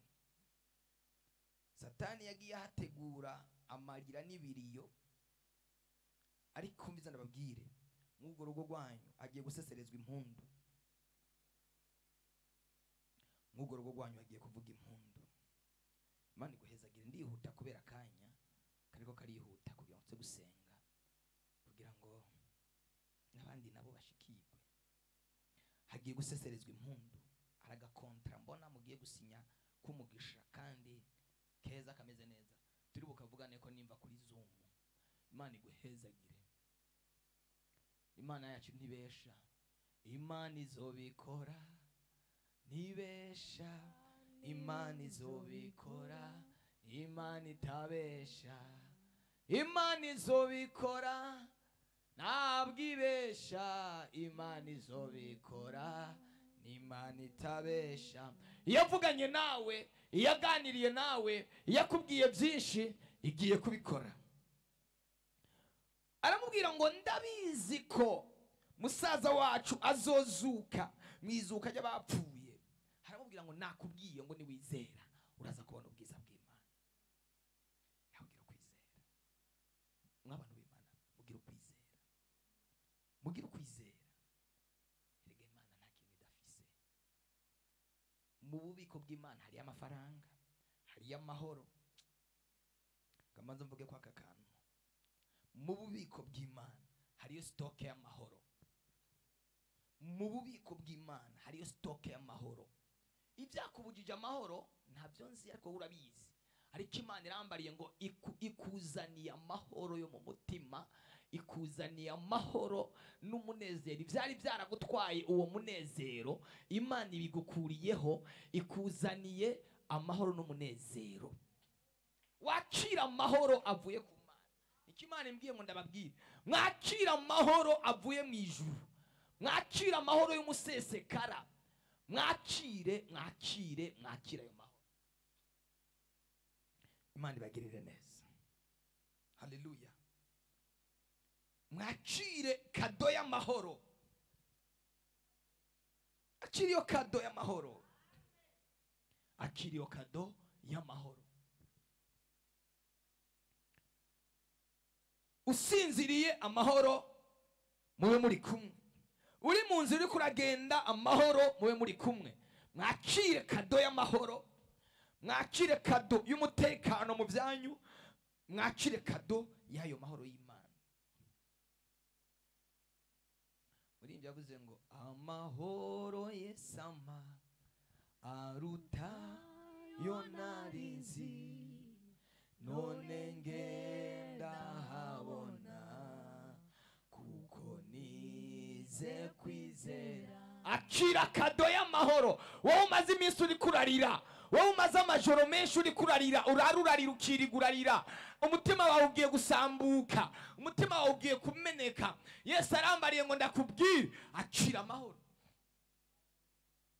Satani yagiye ahategura amarira n'ibiriyo, ariko mbiza ndababwire, mugo rugo rwanyu agiye guseserezwa impundu, mugo rugo rwanyu agiye kuvuga impundu. Imana iguhezagire. Ndihuta kubera kanya kariko karihuta kugira ngo gusenga, kugira ngo n'abandi nabo bashikirwe. Hagiye guseserezwa impundu, aragakontra mbona mugiye gusinya kumugisha kandi keza kameze neza. Turi bukavugane ko nimva kuri Zoom. Imana iguhezagire. Imana yacu ntibesha, Imana izobikora, ntibesha, Imana izobikora, Imana itabesha, Imana izobikora, ntabwo ibesha, Imana izobikora, Imana itabesha. Yavuganye nawe, yaganiriye nawe, yakubwiye byinshi, igiye kubikora. Aramubwira ngo ndabizi ko musaza wacu azozuka mwizuka ry'abapfuye. Aramubwira ngo nakubwiye ngo niwizera uraza kubona ubwiza bw'Imana. Ntabwira kwizera. Mw'abantu b'Imana mugira ukwizera, mugira ukwizera. Erega Imana nta kintu idafise. Mu bubiko bw'Imana hari amafaranga, hari amahoro. Kamanza mvuge kwa kakanu. Mu bubiko bw'Imana hariyo stoke y'amahoro. Mu bubiko bw'Imana hariyo stoke y'amahoro. Ibyakubujije amahoro ntabyo nzi, ariko urabizi. Ariko Imana irambariye ngo ikuzaniye amahoro yo mu mutima, ikuzaniye amahoro n'umunezero. Ibyari byaragutwaye uwo munezero, Imana ibigukuriyeho, ikuzaniye amahoro n'umunezero. Wakira amahoro avuye ku Mana. Ikimana imbwiye ngo ndababwire, mwakira amahoro avuye mu ijuru, mwakira amahoro y'umusesekara, mwakire ayo mahoro. Imana ibagirire neza. Haleluya. Mwakire kado y'amahoro, akiriyo kado y'amahoro, akiriyo kado y'amahoro. Usinziriye amahoro mube muri kumwe, uri mu nzira uri kuragenda amahoro mube muri kumwe. Mwakire kado y'amahoro, mwakire kado y'umutekano mu byanyu, mwakire kado y'ayo mahoro y'Imana. Muri ibyo yavuze ngo amahoro yesama aruta yo narinzi none ngenda habona kuko nize kwizera. Akira kado y'amahoro. Wowe umaze iminsi uri kurarira, wowe umaze amajoro menshi uri kurarira, urarurarira ukirigurarira, umutima wawe ugiye gusambuka, umutima wawe ugiye kumeneka. Yesu arambariye ngo ndakubwire akira amahoro.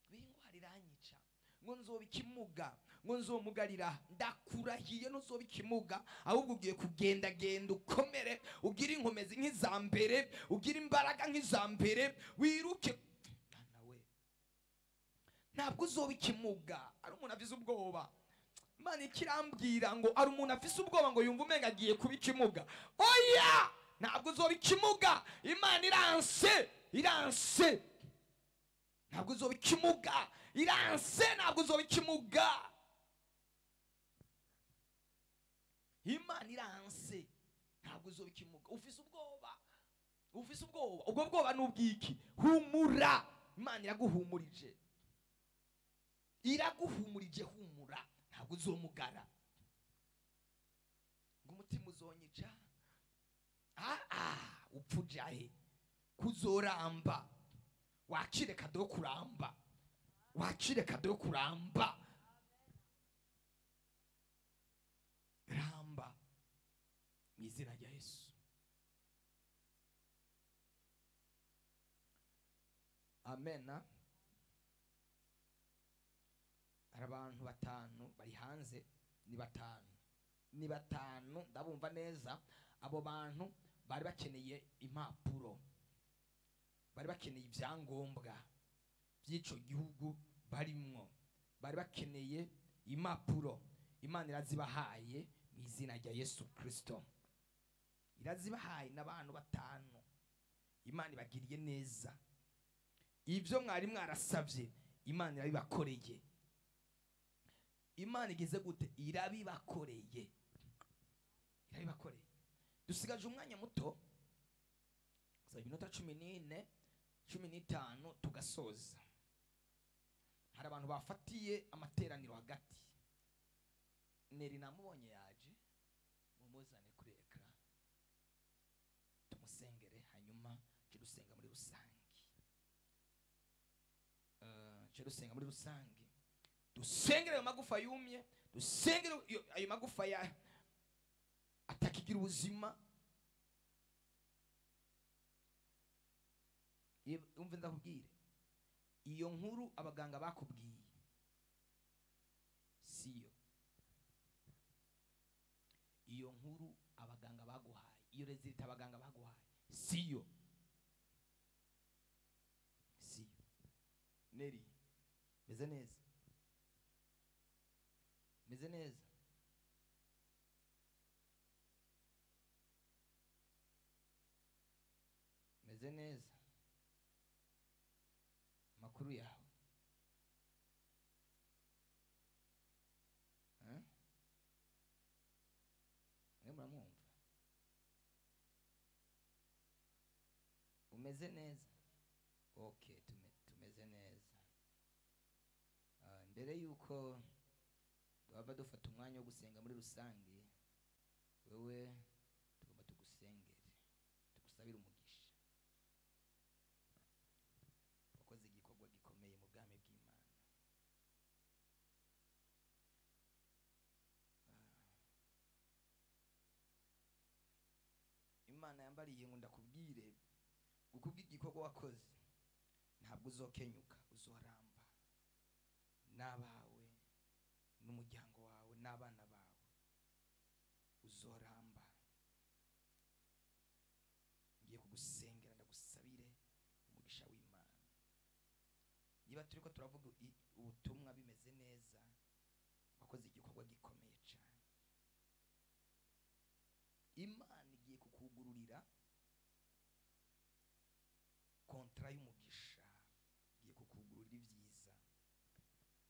Bingwara iranyica ngo nzoba ikimuga, ngo nzomugarira, ndakurahiye ntuzoba ikimuga, ahubwo ugiye kugenda genda ukomere, ugira inkomezi nk'iza mbere, ugira imbaraga nk'iza mbere, wiruke. Ntabwo uzoba ikimuga. Ari umuntu afise ubwoba, Imana ikirambwira ngo ari umuntu afise ubwoba ngo yumva umenga agiye kuba ikimuga. Oya, ntabwo uzoba ikimuga. Imana iranse. Ntabwo uzoba ikimuga. Iranse, ntabwo uzoba ikimuga. Imana iranse, ntabwo uzoba ikimuga. Ufise ubwoba. Ubwo bwoba n'ubwiki? Humura. Imana iraguhumurije. Iraguhumurije, humura, ntabwo uzomugara ngo umutima uzonyica. Upfujahe kuzoramba. Wakire kado kuramba, wakire kado kuramba. Ramba mu izina rya Yesu. Amen. Hari abantu batanu bari hanze, ni batanu ndabumva neza. Abo bantu bari bakeneye impapuro, bari bakeneye ibyangombwa by'ico gihugu barimwo, bari bakeneye impapuro. Imana irazibahaye mu izina rya Yesu Kristo. Irazibahaye n'abantu batanu. Imana ibagiriye neza. Ibyo mwari mwarasabye Imana irabibakoreye. Imana igeze gute? Irabibakoreye. Dusigaje umwanya muto, iminota 14 15 tugasoza. Hari abantu bafatiye amateraniro hagati. Neri namubonye yaje, mumuzane kuri ekra tumusengere, hanyuma dusenga muri rusange. Dusengere ayo magufa yumye, dusengere ayo magufa ya atakigira ubuzima. Umve ndakubwire, iyo nkuru abaganga bakubwiye siyo. Iyo nkuru abaganga baguhaye, iyo result abaganga baguhaye siyo. Neri meze neza, meze neza. Meze neza. Makuru yawe muramwumva? Umeze neza? Okay, tumeze neza. Mbere yuko duhava dufata umwanya wo gusenga muri rusange, wewe tugomba tugusengere, tugusabire umugisha. Wakoze igikorwa gikomeye mu bwami bw'Imana. Imana yambariye ngo ndakubwire, gukubwira igikorwa wakoze ntabwo uzokenyuka, uzoramba. N'abawe n'umuryango wawe n'abana bawe uzoramba. Ngiye kugusengera, ndagusabire umugisha w'Imana. Niba turiko turavuga ubutumwa bimeze neza, wakoze igikorwa gikomeye cyane. Imana igiye kukugururira kontra y'umugisha, igiye kukugururira ibyiza,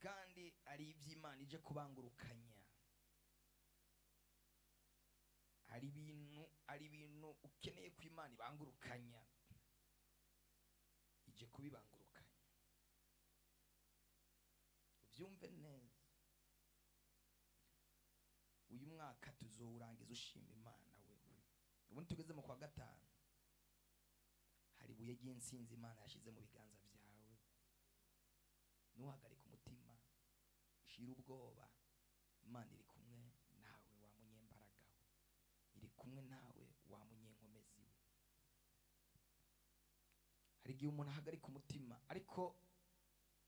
kandi ari iby'Imana ije kubangurukanya. hari ibintu ukeneye ko Imana ibangurukanya, ije kubibangurukanya. Ubyumve neza, uyu mwaka tuzowurangiza ushima Imana wewe. Ubundi tugeze mu kwa gatanu, hari ibuye ry'insinzi Imana yashize mu biganza byawe. Ntuhagarike umutima, shira ubwoba. Imana iri kumwe nawe wa munyembaraga we, iri kumwe nawe wa munyenkomezi we. Hari igihe umuntu ahagarika umutima, ariko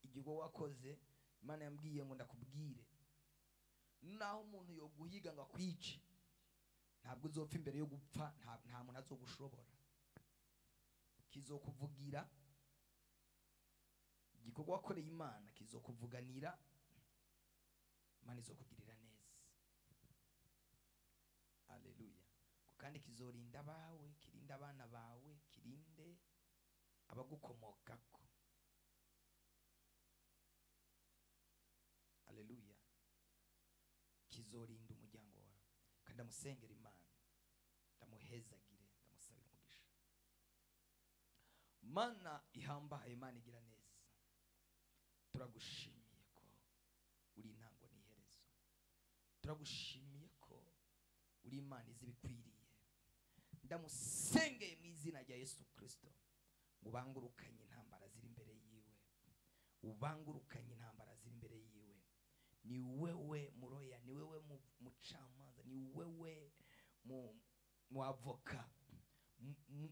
igihe wakoze Imana yambwiye ngo ndakubwire, naho umuntu yoguhiga ngo akwice, ntabwo uzopfa imbere yo gupfa. Nta muntu azogushobora. Kizokuvugira igikorwa wakoreye Imana, kizokuvuganira. Imana izokugirira neza. Haleluya. Kandi kizorinda abawe, kirinde abana bawe, kirinde abagukomokako. Haleluya. Kizorinda umuryango wawe. Kandi amusengera Imana, ndamuhezagire, ndamusabira umugisha. Mana ihambaye, Imana igira neza, turagushimiye ko uri intango n'iherezo. Turagushimiye ko uri Imana izi bikwiriye. Ndamusengeye mu izina rya Yesu Kristo, ngo ubangurukanye intambara ziri imbere yiwe, ubangurukanye intambara ziri imbere yiwe. Ni wewe muroya, ni wewe mucamanza, ni wewe mu avoka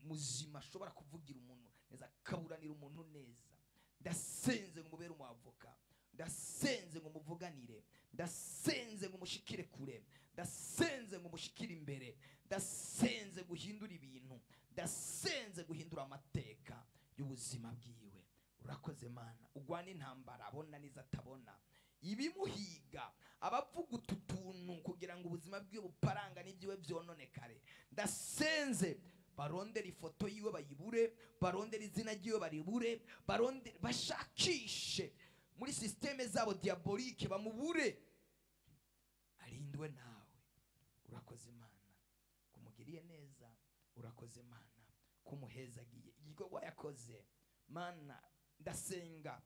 muzima ashobora kuvugira umuntu neza, kaburanira umuntu neza. Ndasenze ngo mubere umwavoka, ndasenze ngo muvuganire, ndasenze ngo mushikire kure, ndasenze ngo mushikire imbere, ndasenze guhindura ibintu, ndasenze guhindura amateka y'ubuzima bwiwe. Urakoze Mana, ugwana intambara abona niza atabona, ibimuhiga abavuga ututuntu kugira ngo ubuzima bwiwe buparanga n'ibyiwe byononekare. Ndasenze barondera ifoto yiwe bayibure, barondera izina ryiwe baribure, barondera bashakishe muri systeme zabo diabolike bamubure, arindwe nawe. Urakoze Mana kumugiriye neza, urakoze Mana kumuhezagiye igikorwa yakoze. Mana ndasenga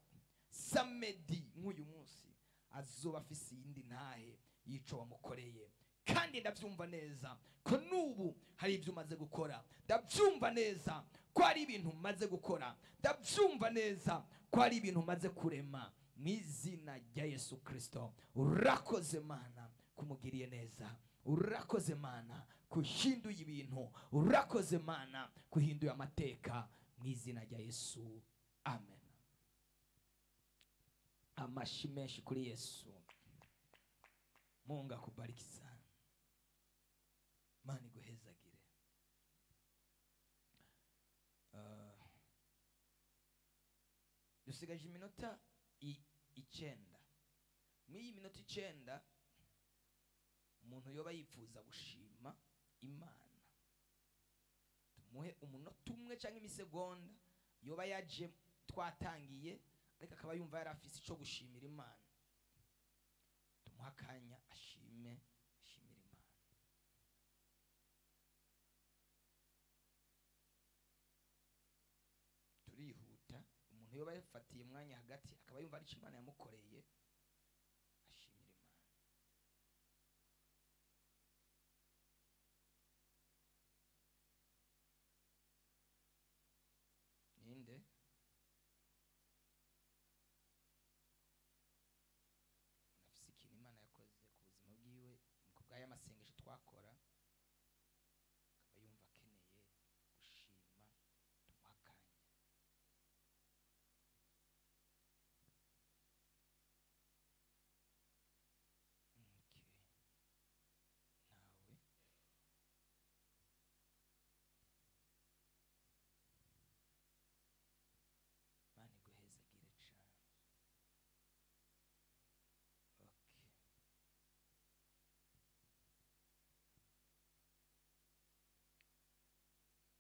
samedi nk'uyu munsi azoba afise iyindi ntahe yico wamukoreye, kandi ndabyumva neza ko nubu hari ibyo umaze gukora. Ndabyumva neza ko hari ibintu umaze gukora, ndabyumva neza ko hari ibintu umaze kurema mu izina rya Yesu Kristo. Urakoze Mana kumugiriye neza, urakoze Mana kuhinduye ibintu, urakoze Mana kuhinduye amateka mu izina rya Yesu. Amen. Amashi menshi kuri Yesu. Mungu akubariki sana. Mana iguhezagire. Dusigaje iminota 9. Muri minota 9 umuntu yoba yifuza gushima Imana, tumuhe umunota umwe cyangwa imisegonda. Yoba yaje twatangiye ariko akaba yumva yari afise ico gushimira Imana, tumuha akanya ashimira Imana. Turihuta. Umuntu yoba yafatiye umwanya hagati akaba yumva ari ico Imana yamukoreye, ashimira Imana. Ninde? Unafise ikintu Imana yakoze ku buzima bwiwe ku bw'aya masengesho twakora, akaba yumva akeneye gushima, tumuha akanya. Nawe Imana iguhezagire cyane.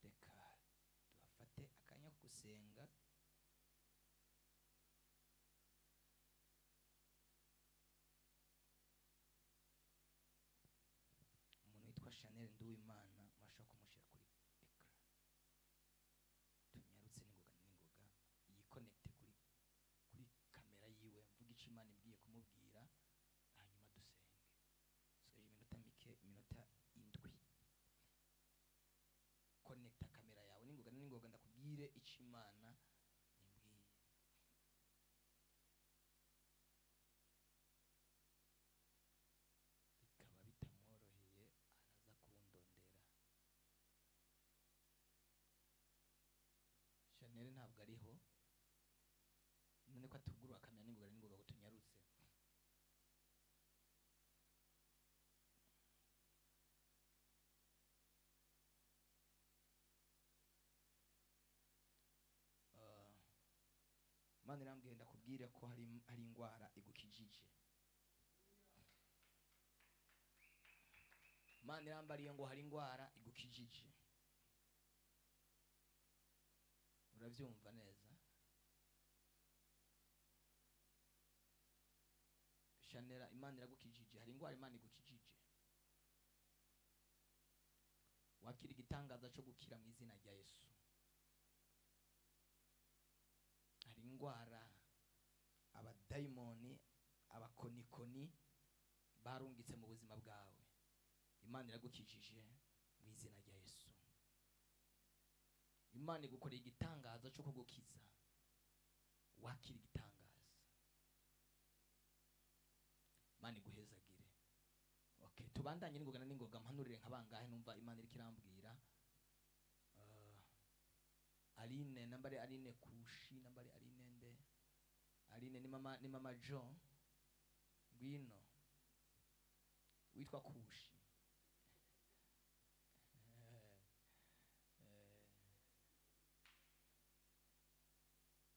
Reka tuhafate akanya ko gusenga. Umuntu witwa Chanel Ndu w'Imana mashaka kumushira kuri ekra tunyarutse n'ingoga yiconnecte kuri kamera yiwe mvuga ico Imana ibwiye kumubwira hanyuma dusenge soje iminota mike iminota indwi connecta kamera yawe n'ingoga ndakubwire ico Imana imbwiye bikaba bitamworoheye araza kundondera Chanel ntabwo ariho none ko atugurura kamera n'ingoga gutunyarutse Imana irambwiye ndakubwire ko hari ingwara igukijije. Imana irambariye ngo hari ingwara igukijije. Uravyumva neza? Shanera Imana iragukijije, hari ingwara Imana igukijije. Wakira igitangaza cyo gukira mu izina rya Yesu. Hari ingwara abadayimoni abakonikoni barungitse mu buzima bwawe. Imana iragukijije mu izina rya Yesu. Imana igukoreye igitangaza cyo kugukiza. Wakira igitangaza. Imana iguhezagire. Okay, tubandanye n'ingoga mpanurire nkabangahe numva Imana iri kirambwira. Aline nambare Aline Kushi nambare Aline nde Aline ni mama John ngwino witwa Kushi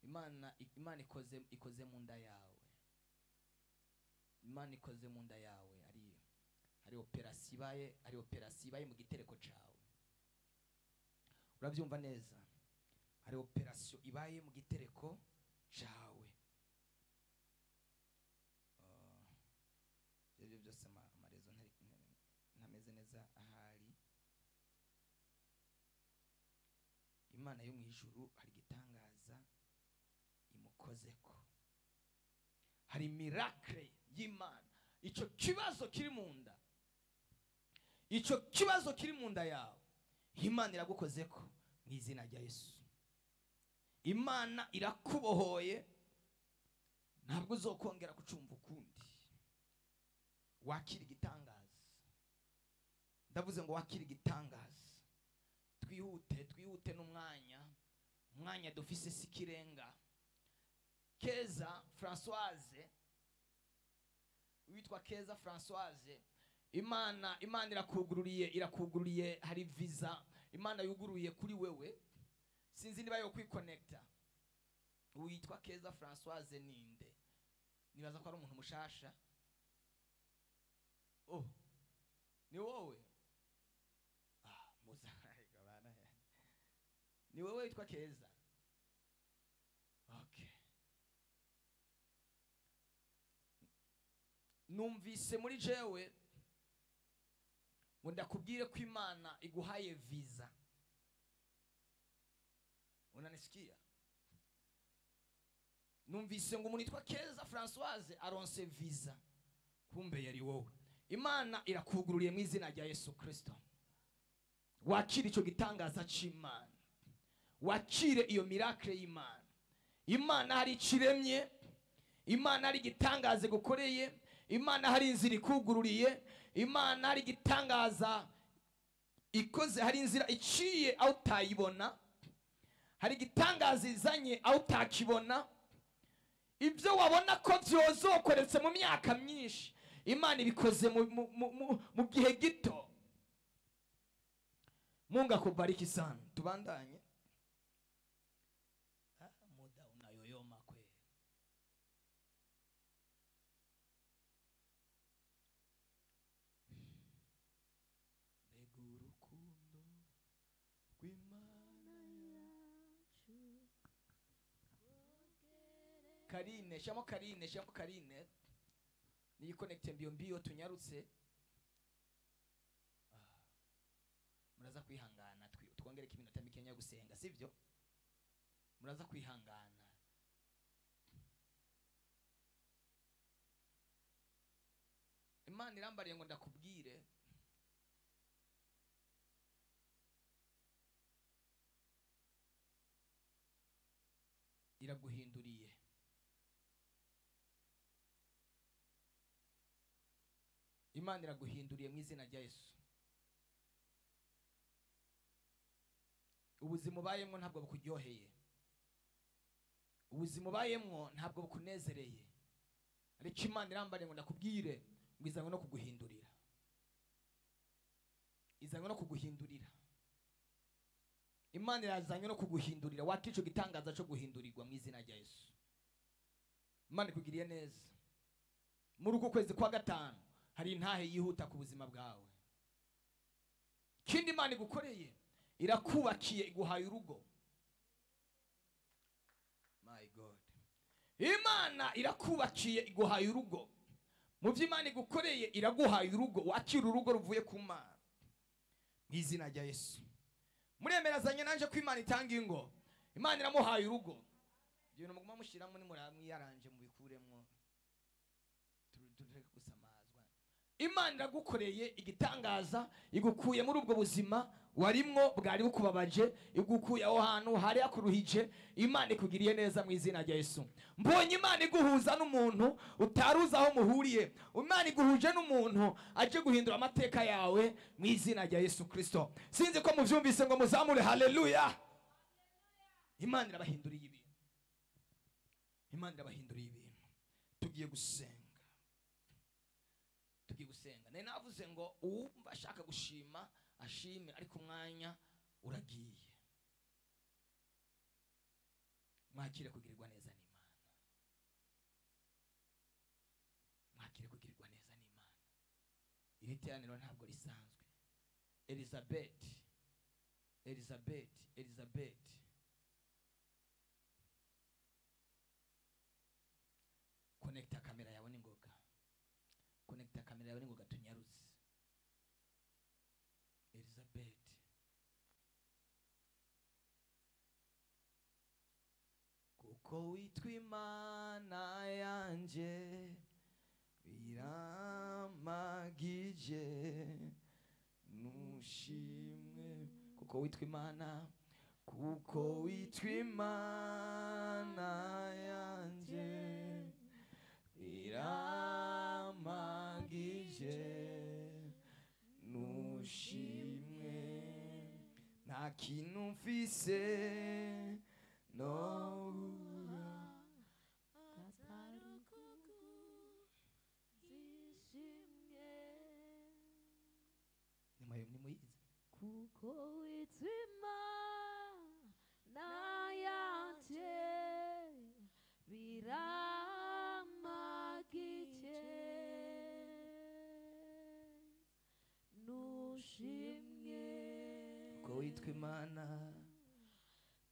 Imana ikoze mu nda yawe. Imana ikoze mu nda yawe ari operasiyo ibaye mu gitereko cawe. Uravyumva neza? Hari operasiyo ibaye mu gitereko cawe. Ibyo byose amarezo ntameze neza ahari. Imana yo mu ijuru hari gitangaza imukozeko. Hari miracle y'Imana. Ico kibazo kiri mu nda. Ico kibazo kiri mu nda yawe. Imana iragukozeko mu izina rya Yesu. Imana irakubohoye ntabwo uzokongera kucumva ukundi. Wakira igitangaza. Ndavuze ngo wakira igitangaza. Twihute n'umwanya dufise sikirenga. Keza Françoise witwa Keza Françoise Imana irakugururiye hari visa Imana yuguruye kuri wewe. Sinzi niba yo kwiconnecta. Witwa Keza Françoise ninde? Nibaza ko ari umuntu mushasha. Oh. Ni wowe? Muzahaiga bana. Ni wowe witwa Keza? Okay. Numvise muri jewe ngo ndakubwire ko Imana iguhaye visa. Unanisikia? Numvise ngo umuntu yitwa Keza Françoise aronse visa. Kumbe yari wowe. Imana irakugururiye mu izina rya Yesu Kristo. Wakire ico gitangaza c'Imana. Wakire iyo miracle y'Imana. Imana hari ikiremye. Imana hari gitangaze gukoreye. Imana hari inzira ikugururiye. Imana hari gitangaza ikoze, hari inzira iciye aho utayibona. Hari gitangaza izanye aho utakibona. Ibyo wabona ko byozokoretse mu myaka myinshi, Imana ibikoze mu gihe gito. Mungu akubariki sana. Tubandanye. Muda unayoyoma kweli. Begurukundo kw'Imana yacu. Karine, shamo Karine. Ni connecte mbio tunyarutse. muraza kwihangana twongereke iminota mikenya yo gusenga sivyo muraza kwihangana Imana irambariye ngo ndakubwire iraguhinduriye Imana iraguhinduriye mu izina rya Yesu ubuzima ubayemwo ntabwo bukuryoheye ubuzima ubayemwo ntabwo bukunezereye ariko Imana irambariye ngo ndakubwire ngo izanywe no kuguhindurira izanywe no kuguhindurira Imana irazanywe no kuguhindurira wakico gitangaza cyo guhindurirwa mu izina rya Yesu Imana ikugiriye neza muri uko kwezi kwa gatanu hari intahe yihuta ku buzima bwawe kindi Imana igukoreye irakubakiye iguhaye urugo my God Imana irakubakiye iguhaye urugo mu by'Imana igukoreye iraguhaye urugo wakira urugo ruvuye ku Mana mu izina rya Yesu muremerazanye nanje ko Imana itanga ingo Imana iramuhaye urugo ibintu muguma mushiramo ni muramwiyaranje mu bikuremwo tureke gusamazwa Imana iragukoreye igitangaza igukuye muri ubwo buzima warimwo bwari bukubabaje igukuye aho hantu hari akuruhije Imana ikugiriye neza mu izina rya Yesu mbonye Imana iguhuza n'umuntu utaruza aho muhuriye Imana iguhuje n'umuntu aje guhindura amateka yawe mu izina rya Yesu Kristo sinzi ko muvyumvise ngo muzamure haleluya Imana irabahinduriye ibintu Imana irabahinduriye ibintu tugiye gusenga nari navuze ngo uwumva ashaka gushima ashime ariko umwanya uragiye mwakire kugirirwa neza n'Imana mwakire kugirirwa neza n'Imana iri teraniro ntabwo risanzwe Elizabeth connecta kamera yawe ningoga tunyaruze Elizabeth kuko witwa Imana yanje biramagije nushimwe kuko witwa Imana yanje biramagije nushimwe nta kintu mfise nobura nimuyizi kuko witwa Imana yanje biramagije nushimwe kuko witwa Imana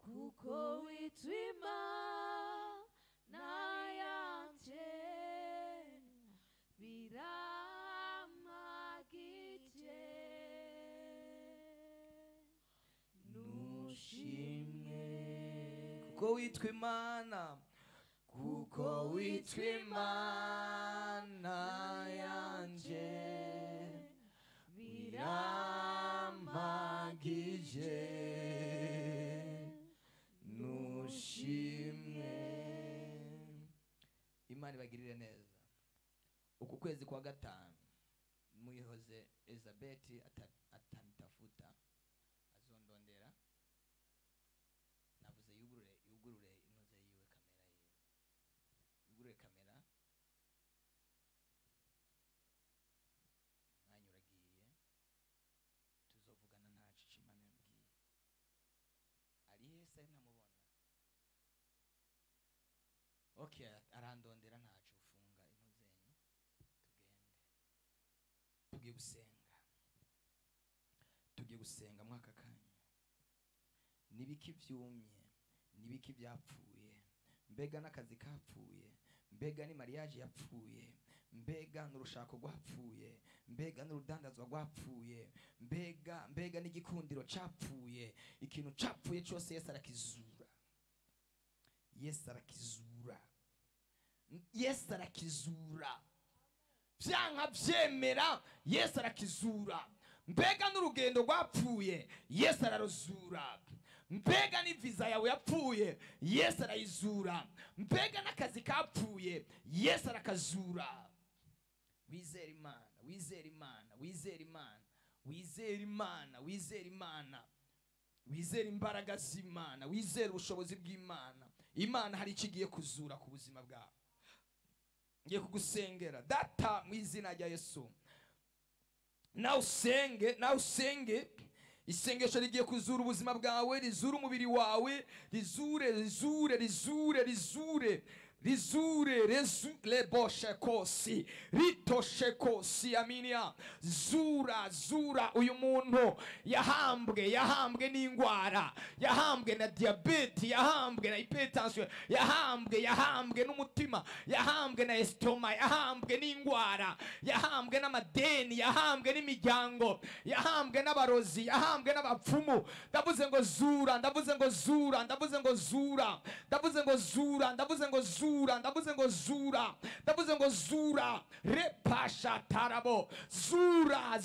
kuko witwa Imana yanje biramagije nushimwe kuko witwa Imana yanje biramagije nushimwe Imana ibagirire neza uku kwezi kwa gatanu muyihoze Elizabeth atanitafuta azondondera navuze yugurure intuze yiwe yugurure kamera mwanya uragiye tuzovugana ntacica Imana yambwiye ari hese ntamubona okay arandondera ntacu ufunga intuzenye tugende tugiye gusenga mwaka kanya nibiki vyumye nibiki byapfuye mbega n'akazi kapfuye mbega ni mariage yapfuye mbega n'urushako rwapfuye, mbega n'urudandazwa rwapfuye, mbega n'igikundiro capfuye. Ikintu capfuye cyose Yesu arakizura. Yesu arakizura. Yesu arakizura. Vyanka vyemera Yesu arakizura. Mbega n'urugendo rwapfuye Yesu araruzura. Mbega ni visa yawe yapfuye Yesu arayizura. Mbega n'akazi kapfuye Yesu arakazura. Wizera Imana, wizera Imana, wizera Imana, wizera Imana, wizera Imana, wizera imbaraga z'Imana, wizera ubushobozi bw'Imana. Imana hari ikigiye kuzura ku buzima bwawe. Ngiye kugusengera data mu izina rya Yesu. Nawe usenge isengesho rigiye kuzura ubuzima bwawe, rizura umubiri wawe, rizure leboshe kosi ritoshe kosi aminia. Zura uyu muntu yahambwe n'ingwara, yahambwe na diabete, yahambwe na hypertension, yahambwe n'umutima, yahambwe na estoma, yahambwe n'ingwara, yahambwe n'amadeni, yahambwe n'imiryango, yahambwe n'abarozi, yahambwe n'abapfumu. Ndavuze ngo zura, ndavuze ngo zura, ndavuze ngo zura, ndavuze ngo zura, ndavuze ngo zura, ndavuze ngo zura, ndavuze ngo zura. Repasha tarabo, zura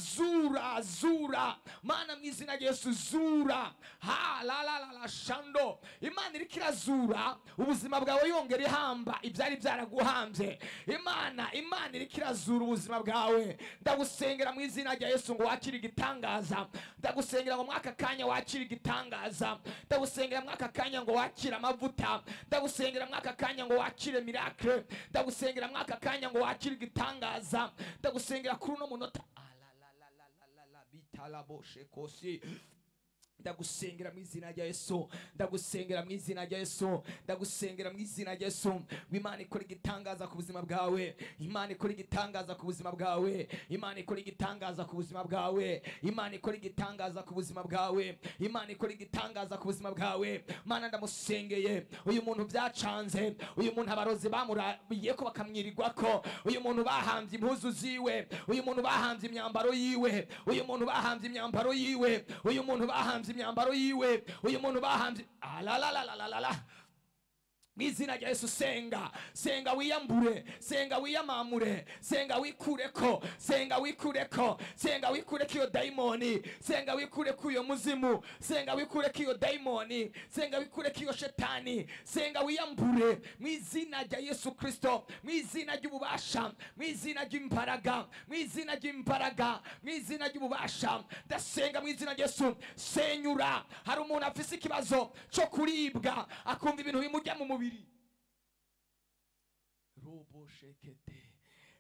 mana mu izina rya Yesu. Zura ha la shando. Imana iri kirazura ubuzima bwawe, yongera ihamba ibyari byaraguhambye. Imana iri kirazura ubuzima bwawe. Ndagusengera mu izina rya Yesu ngo wakire igitangaza. Ndagusengera ngo mwaka kanya wakire igitangaza. Ndagusengera mwaka kanya ngo wakire amavuta. Ndagusengera mwaka kanya ngo wakire miracle. Ndagusengera mwaka kanya ngo wakire igitangaza. Ndagusengera kuri no munota bitalaboshe kosi. Ndagusengera mu izina rya Yesu, ndagusengera mu izina rya Yesu, ndagusengera mu izina rya Yesu. Imana ikora igitangaza ku buzima bwawe, Imana ikora igitangaza ku buzima bwawe, Imana ikora igitangaza ku buzima bwawe, Imana ikora igitangaza ku buzima bwawe, Imana ikora igitangaza ku buzima bwawe. Mana ndamusengeye uyu muntu byacanze, uyu muntu abarozi bamurabiye ko bakamwirirwako, uyu muntu bahambye impuzu ziwe, uyu muntu bahambye imyambaro yiwe, uyu muntu bahambye imyambaro yiwe, uyu muntu bahambye imyambaro yiwe, uyu muntu bahambye mwizina rya Yesu. Senga wiyambure, senga wiyamamure, senga wikureko, senga wikureko iyo daimoni, senga wikureko iyo muzimu, senga wikureko iyo daimoni, senga wikureko iyo shetani, senga wiyambure mwizina rya Yesu Kristo, mwizina ry'ububasha, mwizina ry'imbaraga, mwizina ry'imbaraga, mwizina ry'ububasha. Ndasenga mwizina rya Yesu. Senyura. Hari umuntu afise ikibazo cyo kuribwa akumva ibintu bimujya mu mubiri. Robo shekete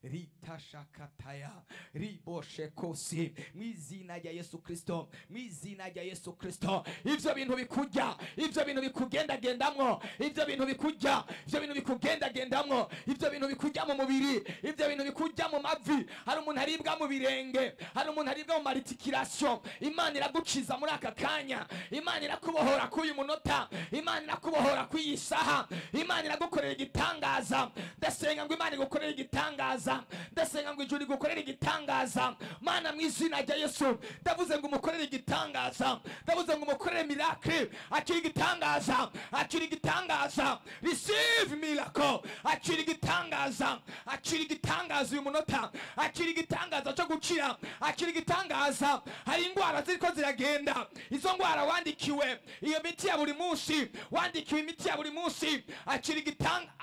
ritashakataya riboshe kosi mwizina rya Yesu Kristo, mwizina rya Yesu Kristo. Ivyo bintu bikujya, ivyo bintu bikugendagendamwo, ivyo bintu bikujya, ivyo bintu bikugendagendamwo, ivyo bintu bikujya mu mubiri, ivyo bintu bikujya mu mavi. Hari umuntu aribwa mu birenge, hari umuntu aribwa mu maritikirasyon. Imana iragukiza muri aka kanya, Imana irakubohora k'uyu munota, Imana irakubohora k'iyi saha, Imana iragukorera igitangaza. Ndasenga ngo Imana igukorere igitangaza, ndasenga ngo ijuru rigukorere igitangaza. Mana mu izina rya Yesu ndavuze ngo umukorere igitangaza, ndavuze ngo umukorere miracle. Akira igitangaza, akira igitangaza, receive miracle. Akira igitangaza, akira igitangaza uyu munota, akira igitangaza cyo gukira, akira igitangaza. Hari ingwara ziriko ziragenda, izo ngwara wandikiwe iyo miti ya buri munsi, wandikiwe imiti ya buri munsi. Akira igitangaza.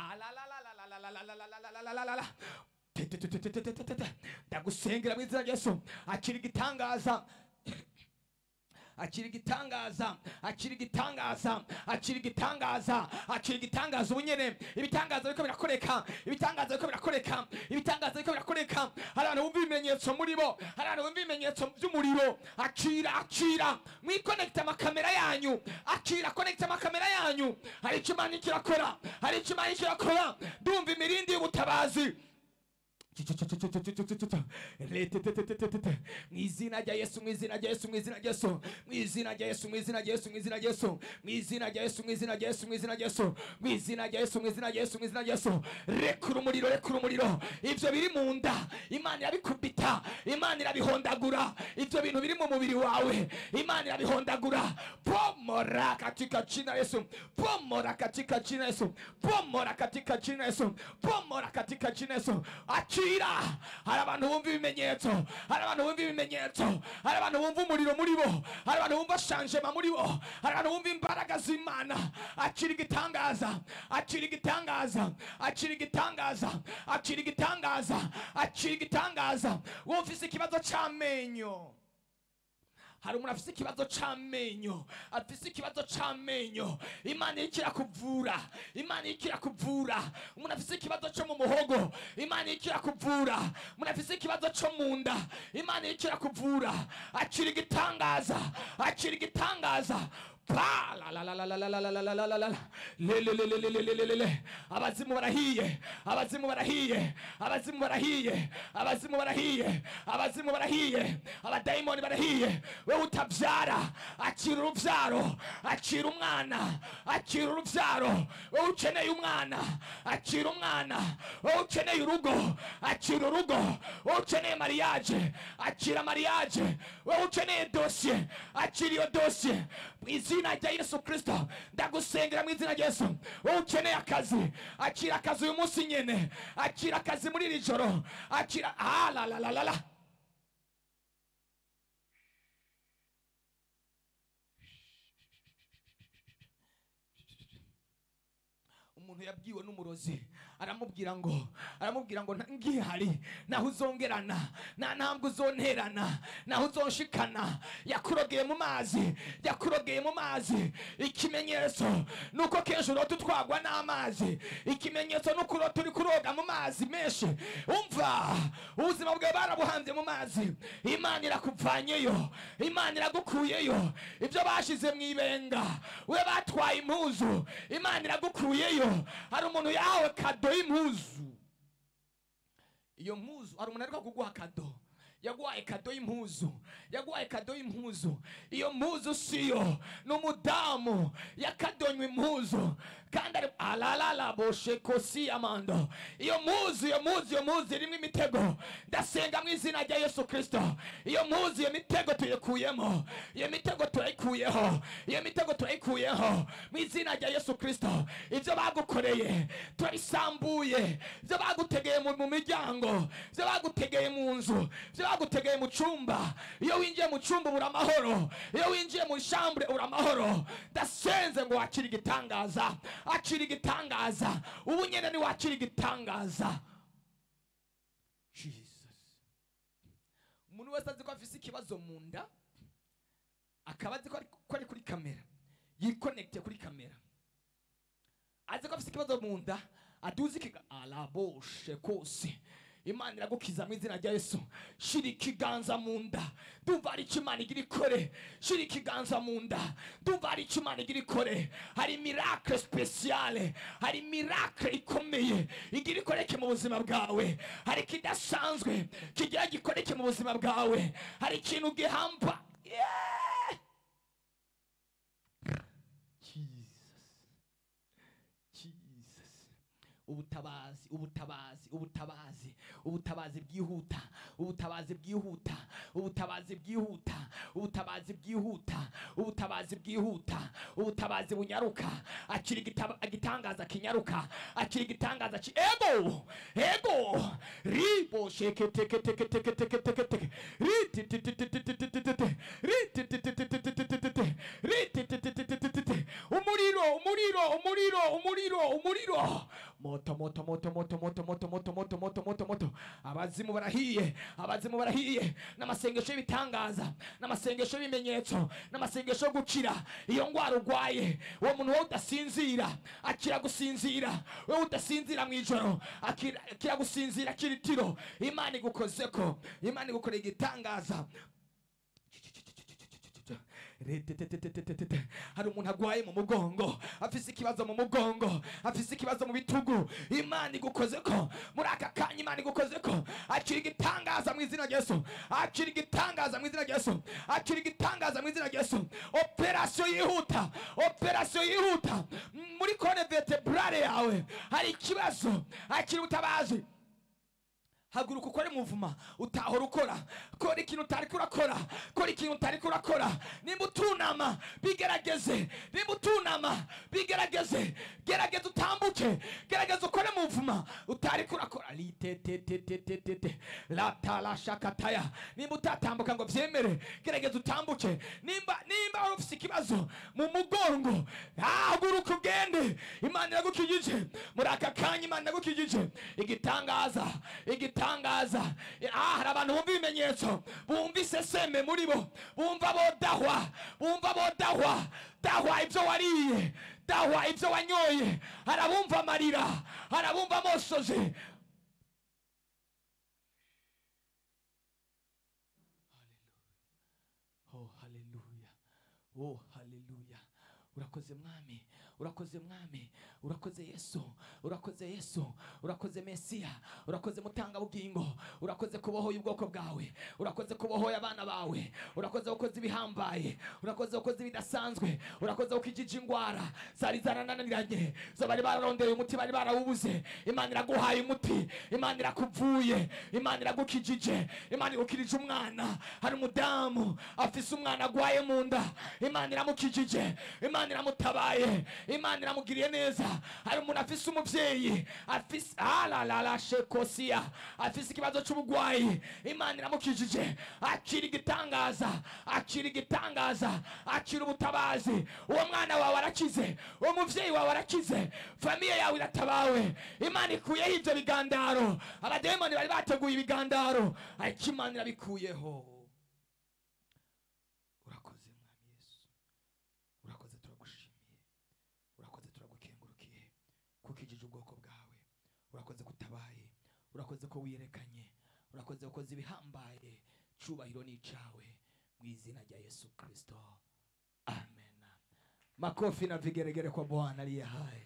Ndagusengera mu izina rya Yesu. Akira igitangaza, akira igitangaza, akira igitangaza, akira igitangaza, akira igitangaza ubunyene. Ibitangaza biko birakoreka, ibitangaza biko birakoreka, ibitangaza biko birakoreka. Hari abantu bumva ibimenyetso muri bo, hari abantu bumva ibimenyetso by'umuriro. Akira mwikonekta amakamera yanyu, akira konekta amakamera yanyu. Hari icyo Imana ikirakora, hari icyo Imana ikirakora. Ndumva imirindi y'ubutabazi, Mwizina rya Yesu, mwizina rya Yesu, mwizina rya Yesu, mwizina rya Yesu, mwizina rya Yesu, mwizina rya Yesu, mwizina rya Yesu, mwizina rya Yesu, mwizina rya Yesu, mwizina rya Yesu, mwizina rya Yesu, mwizina rya Yesu. Rekura umuriro, rekura umuriro. Ivyo biri mu nda Imana irabikubita, Imana irabihondagura. Ivyo bintu biri mu mubiri wawe Imana irabihondagura. Pomora katika jina Yesu, pomora katika jina Yesu, pomora katika jina Yesu, pomora katika jina Yesu. Akira. Hari abantu bumva ibimenyetso, hari abantu bumva ibimenyetso, hari abantu bumva umuriro muri bo, hari abantu bumva changement muri bo, hari abantu bumva imbaraga z'Imana. Akira igitangaza, akira igitangaza, akira igitangaza, akira igitangaza, akira igitangaza. Wowe ufise ikibazo c'amenyo, hari umuntu afise ikibazo c'amenyo, afise ikibazo c'amenyo, Imana ikira kuvura, Imana ikira kuvura. Umuntu afise ikibazo cyo mu muhogo, Imana ikira kuvura. Umuntu afise ikibazo cyo mu nda, Imana ikira kuvura. Akira igitangaza, akira igitangaza. Pa la la la la la la la la la la la la le. Abazimu barahiye, abazimu barahiye, abazimu barahiye, abazimu barahiye, abazimu barahiye, abadayimoni barahiye. Wewe utabyara, akira urubyaro, akira umwana, akira urubyaro. Wewe ukeneye umwana, akira umwana. Wewe ukeneye urugo, akira urugo. Wewe ukeneye mariage, akira mariage. Wewe ukeneye dossier, akira iyo dossier. Mwizina rya Yesu Kristo ndagusengera, mwizina rya Yesu. Wowe ukeneye akazi, akira akazi uyu munsi nyene, akira akazi muri iri joro, akira. La la la la la. Umuntu yabwiwe n'umurozi, aramubwira ngo ngihari naho uzongerana, na ntambwe uzonterana, naho uzonshikana. Yakurogeye mu mazi, yakurogeye mu mazi. Ikimenyetso nuko kenshi urota utwagwa n'amazi, ikimenyetso nuko urota uri kuroga mu mazi menshi. Umva, ubuzima bwawe barabuhanze mu mazi. Imana irakuvanyeyo, Imana iragukuyeyo. Ibyo bashize mu ibenga, we batwaye impuzu, Imana iragukuyeyo. Hari umuntu yawe kado y'impuzu. Iyo mpuzu, hari umuntu ariko kuguha kado, yaguhaye kado y'impuzu, yaguhaye kado y'impuzu. Iyo mpuzu siyo, n'umudamu yakadonywe impuzu kandi ari alalala boshe kosi amando. Iyo mpuzu irimo imitego. Ndasenga mu izina rya Yesu Kristo, iyo mpuzu, iyo mitego tuyikuyemo, iyo mitego turayikuyeho, iyo mitego turayikuyeho mu izina rya Yesu Kristo. Ibyo bagukoreye turabisambuye, ibyo bagutegeye mu miryango, ibyo bagutegeye mu nzu, ibyo bagutegeye mu cyumba. Iyo winjiye mu cyumba ubura amahoro, iyo winjiye mu chambre ubura amahoro. Ndasenze ngo wakira igitangaza, akira igitangaza. Ubu nyene ni wakira igitangaza. Jesus. Umuntu wese azi ko afise ikibazo mu nda, akaba azi ko ari kuri kamera, yikonekte kuri kamera, azi ko afise ikibazo mu nda, aduzi alaboshe kose. Imana iragukiza mu izina rya Yesu. Shira ikiganza mu nda, ndumva ari icyo Imana igira ikore. Shira ikiganza mu nda, ndumva ari icyo Imana igira ikore. Hari miracle speciale, hari miracle ikomeye igira ikoreke mu buzima bwawe. Hari kidasanzwe kigira gikoreke mu buzima bwawe. Hari ikintu gihamba. Ubutabazi, ubutabazi, ubutabazi, ubutabazi bwihuta, ubutabazi bwihuta, ubutabazi bwihuta, ubutabazi bwihuta, ubutabazi bwihuta, ubutabazi bunyaruka. Akira igitangaza kinyaruka, akira igitangaza ego ego ribo sheke teke teke teke teke teke teke umuriro umuriro umuriro umuriro umuriro moto moto moto moto moto moto moto moto moto moto moto. Abazimu barahiye, abazimu barahiye. N'amasengesho y'ibitangaza, n'amasengesho y'ibimenyetso, n'amasengesho yo gukira iyo ngwara urwaye. Uwo muntu wowe udasinzira akira gusinzira, wowe udasinzira mu ijoro akira gusinzira kiritiro. Imana igukozeko, Imana igukoreye igitangaza. hari umuntu agwaye mu mugongo, afise ikibazo mu mugongo, afise ikibazo mu bitugu, Imana igukoze ko muri aka kanya, Imana igukoze ko akira igitangaza mu izina rya Yesu, akira igitangaza mu izina rya Yesu, akira igitangaza mu izina rya Yesu. Operasiyo yihuta, operasiyo yihuta muri kone vertebrale yawe, hari ikibazo, akira ubutabazi. Haguruka ukore muvuma utahora ukora, kora ikintu utari kurakora, kora ikintu utari kurakora. Nimba utunama bigerageze, nimba utunama bigerageze, gerageza utambuke, gerageza ukore muvuma utari kurakora. La tala shakataya, nimba utatambuka ngo vyemere, gerageza utambuke. Nimba wari ufise ikibazo mu mugongo, haguruka ugende, Imana iragukijije muri aka kanya, Imana iragukijije. Igitangaza, igitangaza. Hari abantu bumva ibimenyetso, bumva iseseme muri bo, bumva bodahwa, bumva bodahwa, dahwa ibyo wariye, dahwa ibyo wanyoye, harabumva amarira, harabumva amosozi. Oh haleluya, oh haleluya. Urakoze mwami, urakoze mwami, urakoze Yesu, urakoze Yesu, urakoze Mesiya, urakoze mutanga bugingo, urakoze kubohoya ubwoko bwawe, urakoze kubohoya abana bawe, urakoze ukoze ibihambaye, urakoze ukoze bidasanzwe, urakoze ukijije ingwara zari zarananiranye, zo bari bararondereye umuti bari barawubuze. Imana iraguhaye umuti, Imana irakuvuye, Imana iragukijije, Imana irukirije umwana. Hari umudamu afise umwana agwaye mu nda, Imana iramukijije, Imana iramutabaye, Imana iramugiriye neza. Hari umuntu afise umuvyeyi, afise shekosia, afise ikibazo c'ubugwayi, Imana iramukijije. Akira igitangaza, akira igitangaza, akira ubutabazi. Uwo mwana wawe arakize, uwo muvyeyi wawe arakize, famiye yawe iratabawe. Imana ikuyeho ivyo bigandaro, abademoni bari bateguye ibigandaro, ariko Imana irabikuyeho. Kukijije ubwoko bwawe, urakoze kutabaye, urakoze ko wiyerekanye, urakoze ukoze ibihambaye. Cubahiro ni icawe mu izina rya Yesu Kristo, amen. Makofi na vigeregere kwa Bwana aliye hai.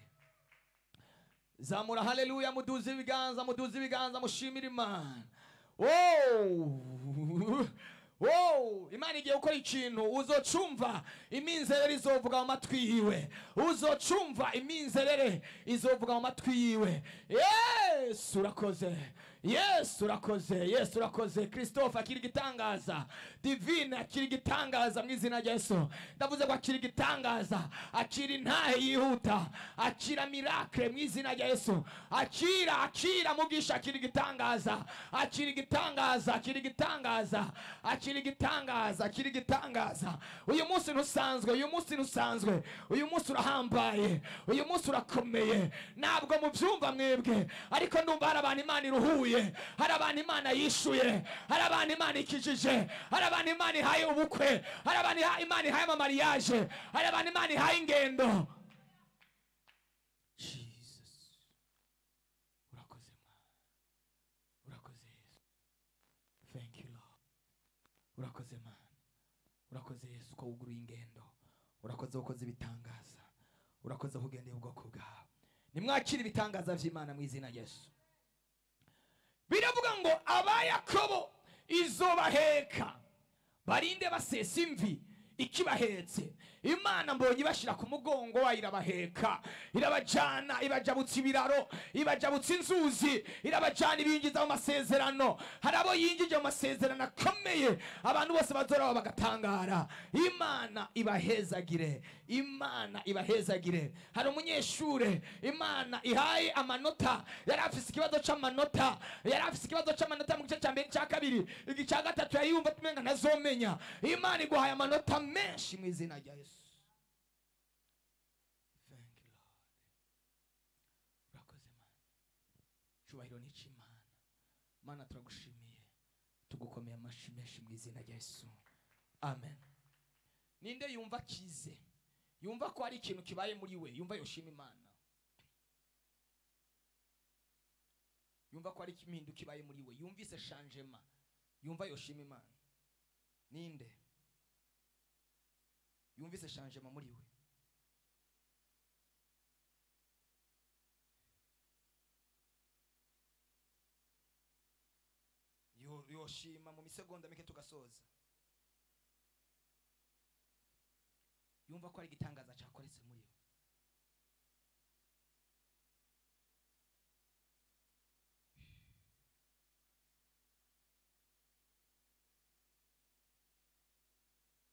Zamura haleluya, muduze ibiganza, muduze ibiganza, mushimire Imana. Oh, Imana igiye gukora ikintu, uzocumva iminzerere izovuga mu matwi yiwe, uzocumva iminzerere izovuga mu matwi yiwe. Yesu urakoze, Yesu urakoze, Yesu urakoze. Christophe akiri igitangaza, Divine akiri igitangaza mu izina rya Yesu. Ndavuze ko akiri igitangaza, akira intahe yihuta, akira miracle mu izina rya Yesu. Akira mugisha, akiri igitangaza, akiri igitangaza, akiri igitangaza, akiri igitangaza, akiri igitangaza. Uyu munsi ntusanzwe, uyu munsi ntusanzwe, uyu munsi urahambaye, uyu munsi urakomeye. Ntabwo mubyumva mwebwe, ariko ndumva hari abantu Imana iruhuye, hari abantu Imana yishuye, hari abantu Imana ikijije, hari abantu Imana ihaye ubukwe, hari abantu Imana ihaye amamariyaje, hari abantu Imana ihaye ingendo. Jesus, urakoze Mana, urakoze Yesu. Thank you Lord. Urakoze Mana, urakoze Yesu ko wuguruye ingendo, urakoze ukoze ibitangaza, urakoze kugendera ubwoko bwawe. Nimwakire ibitangaza vy'Imana mu izina rya Yesu. Biravuga ngo abayakobo izobaheka, barinde basesa imvi ikibahetse. Imana mbonye ibashira ku mugongo wayo, irabaheka, irabajana, ibajabutsa ibiraro, ibajabutsa inzuzi, irabajana ibinjiza mu masezerano. Hari abo yinjije mu masezerano akomeye, abantu bose bazora bagatangara. Imana ibahezagire, Imana ibahezagire. Hari umunyeshure Imana ihaye amanota, yari afise ikibazo c'amanota, yari afise ikibazo c'amanota mu gice cya mbere cya kabiri, igice gatatu yayumva tumenga ntazomenya. Imana iguhaye amanota menshi mu izina rya Yesu. Thank you Lord. Urakoze Mana, cubahiro ni c'Imana. Mana turagushimiye, tugukomeye amashi menshi mu izina rya Yesu, amen. Ninde yumva kize, yumva ko hari ikintu kibaye muri we, yumva yoshima Imana, yumva ko hari ikintu kibaye muri we, yumvise changement, yumva yoshima Imana? Ninde? yumvise changement muri we. Yoshima mu misegonda mike tugasoza, yumva ko ari igitangaza cyakoretse muri we.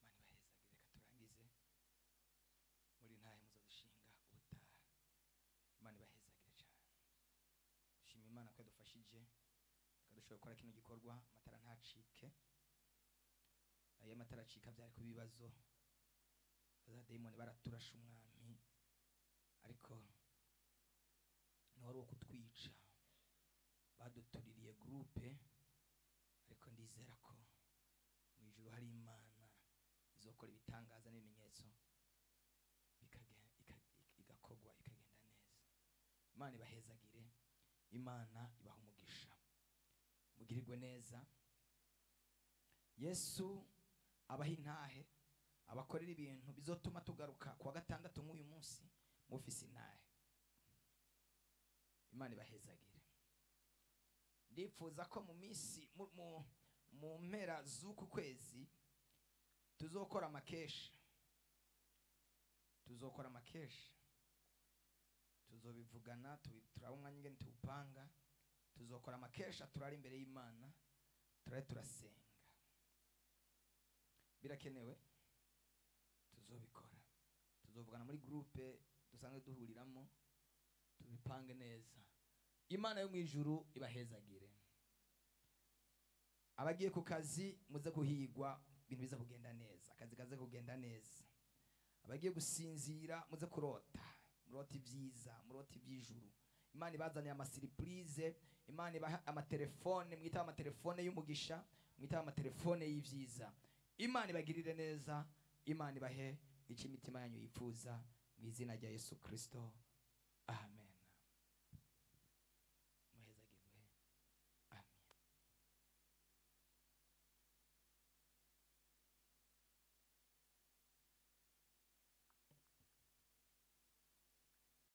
Mani bahezagire, reka turangize muri ntahe muzadushinga ubutaha. Mani bahezagire cyane, shima Imana ko yadufashije kadushoboye gukora kino gikorwa, amatara ntacike. Ayo amatara acika byari ku bibazo, za demoni baraturasha umwami, ariko n'uwari wo kutwica, badutuririye groupe. Ariko ndizera ko mu ijuru hari Imana izokora ibitangaza n'ibimenyetso, igakogwa ikagenda neza. Imana ibahezagire, Imana ibaha umugisha, mugirirwe neza. Yesu abaha intahe, abakorera ibintu bizotuma tugaruka kuwa gatandatu nk'uyu munsi mufise intahe. Imana ibahezagire. Ndipfuza ko mu minsi mu mpera z'uku kwezi tuzokora amakesha, tuzobivugana, turaba umwanya ingene tuwupanga. Tuzokora amakesha, turari imbere y'Imana, turasenga. Birakenewe, tuzobikora. Tuzovugana muri groupe dusanzwe duhuriramo, tubipange neza. Imana yo mu ijuru ibahezagire. Abagiye ku kazi muze kuhigwa, ibintu biza kugenda neza, akazi kaze kugenda neza. Abagiye gusinzira muze kurota, murota ibyiza, murota iby'ijuru. Imana ibazaniye amasiripurize, Imana ibaha amatelefone, mwita amatelefone y'umugisha, mwita amatelefone y'ivyiza. Imana ibagirire neza, Imana ibahe icyo imitima yanyu yifuza, mu izina rya Yesu Kristo. Amen.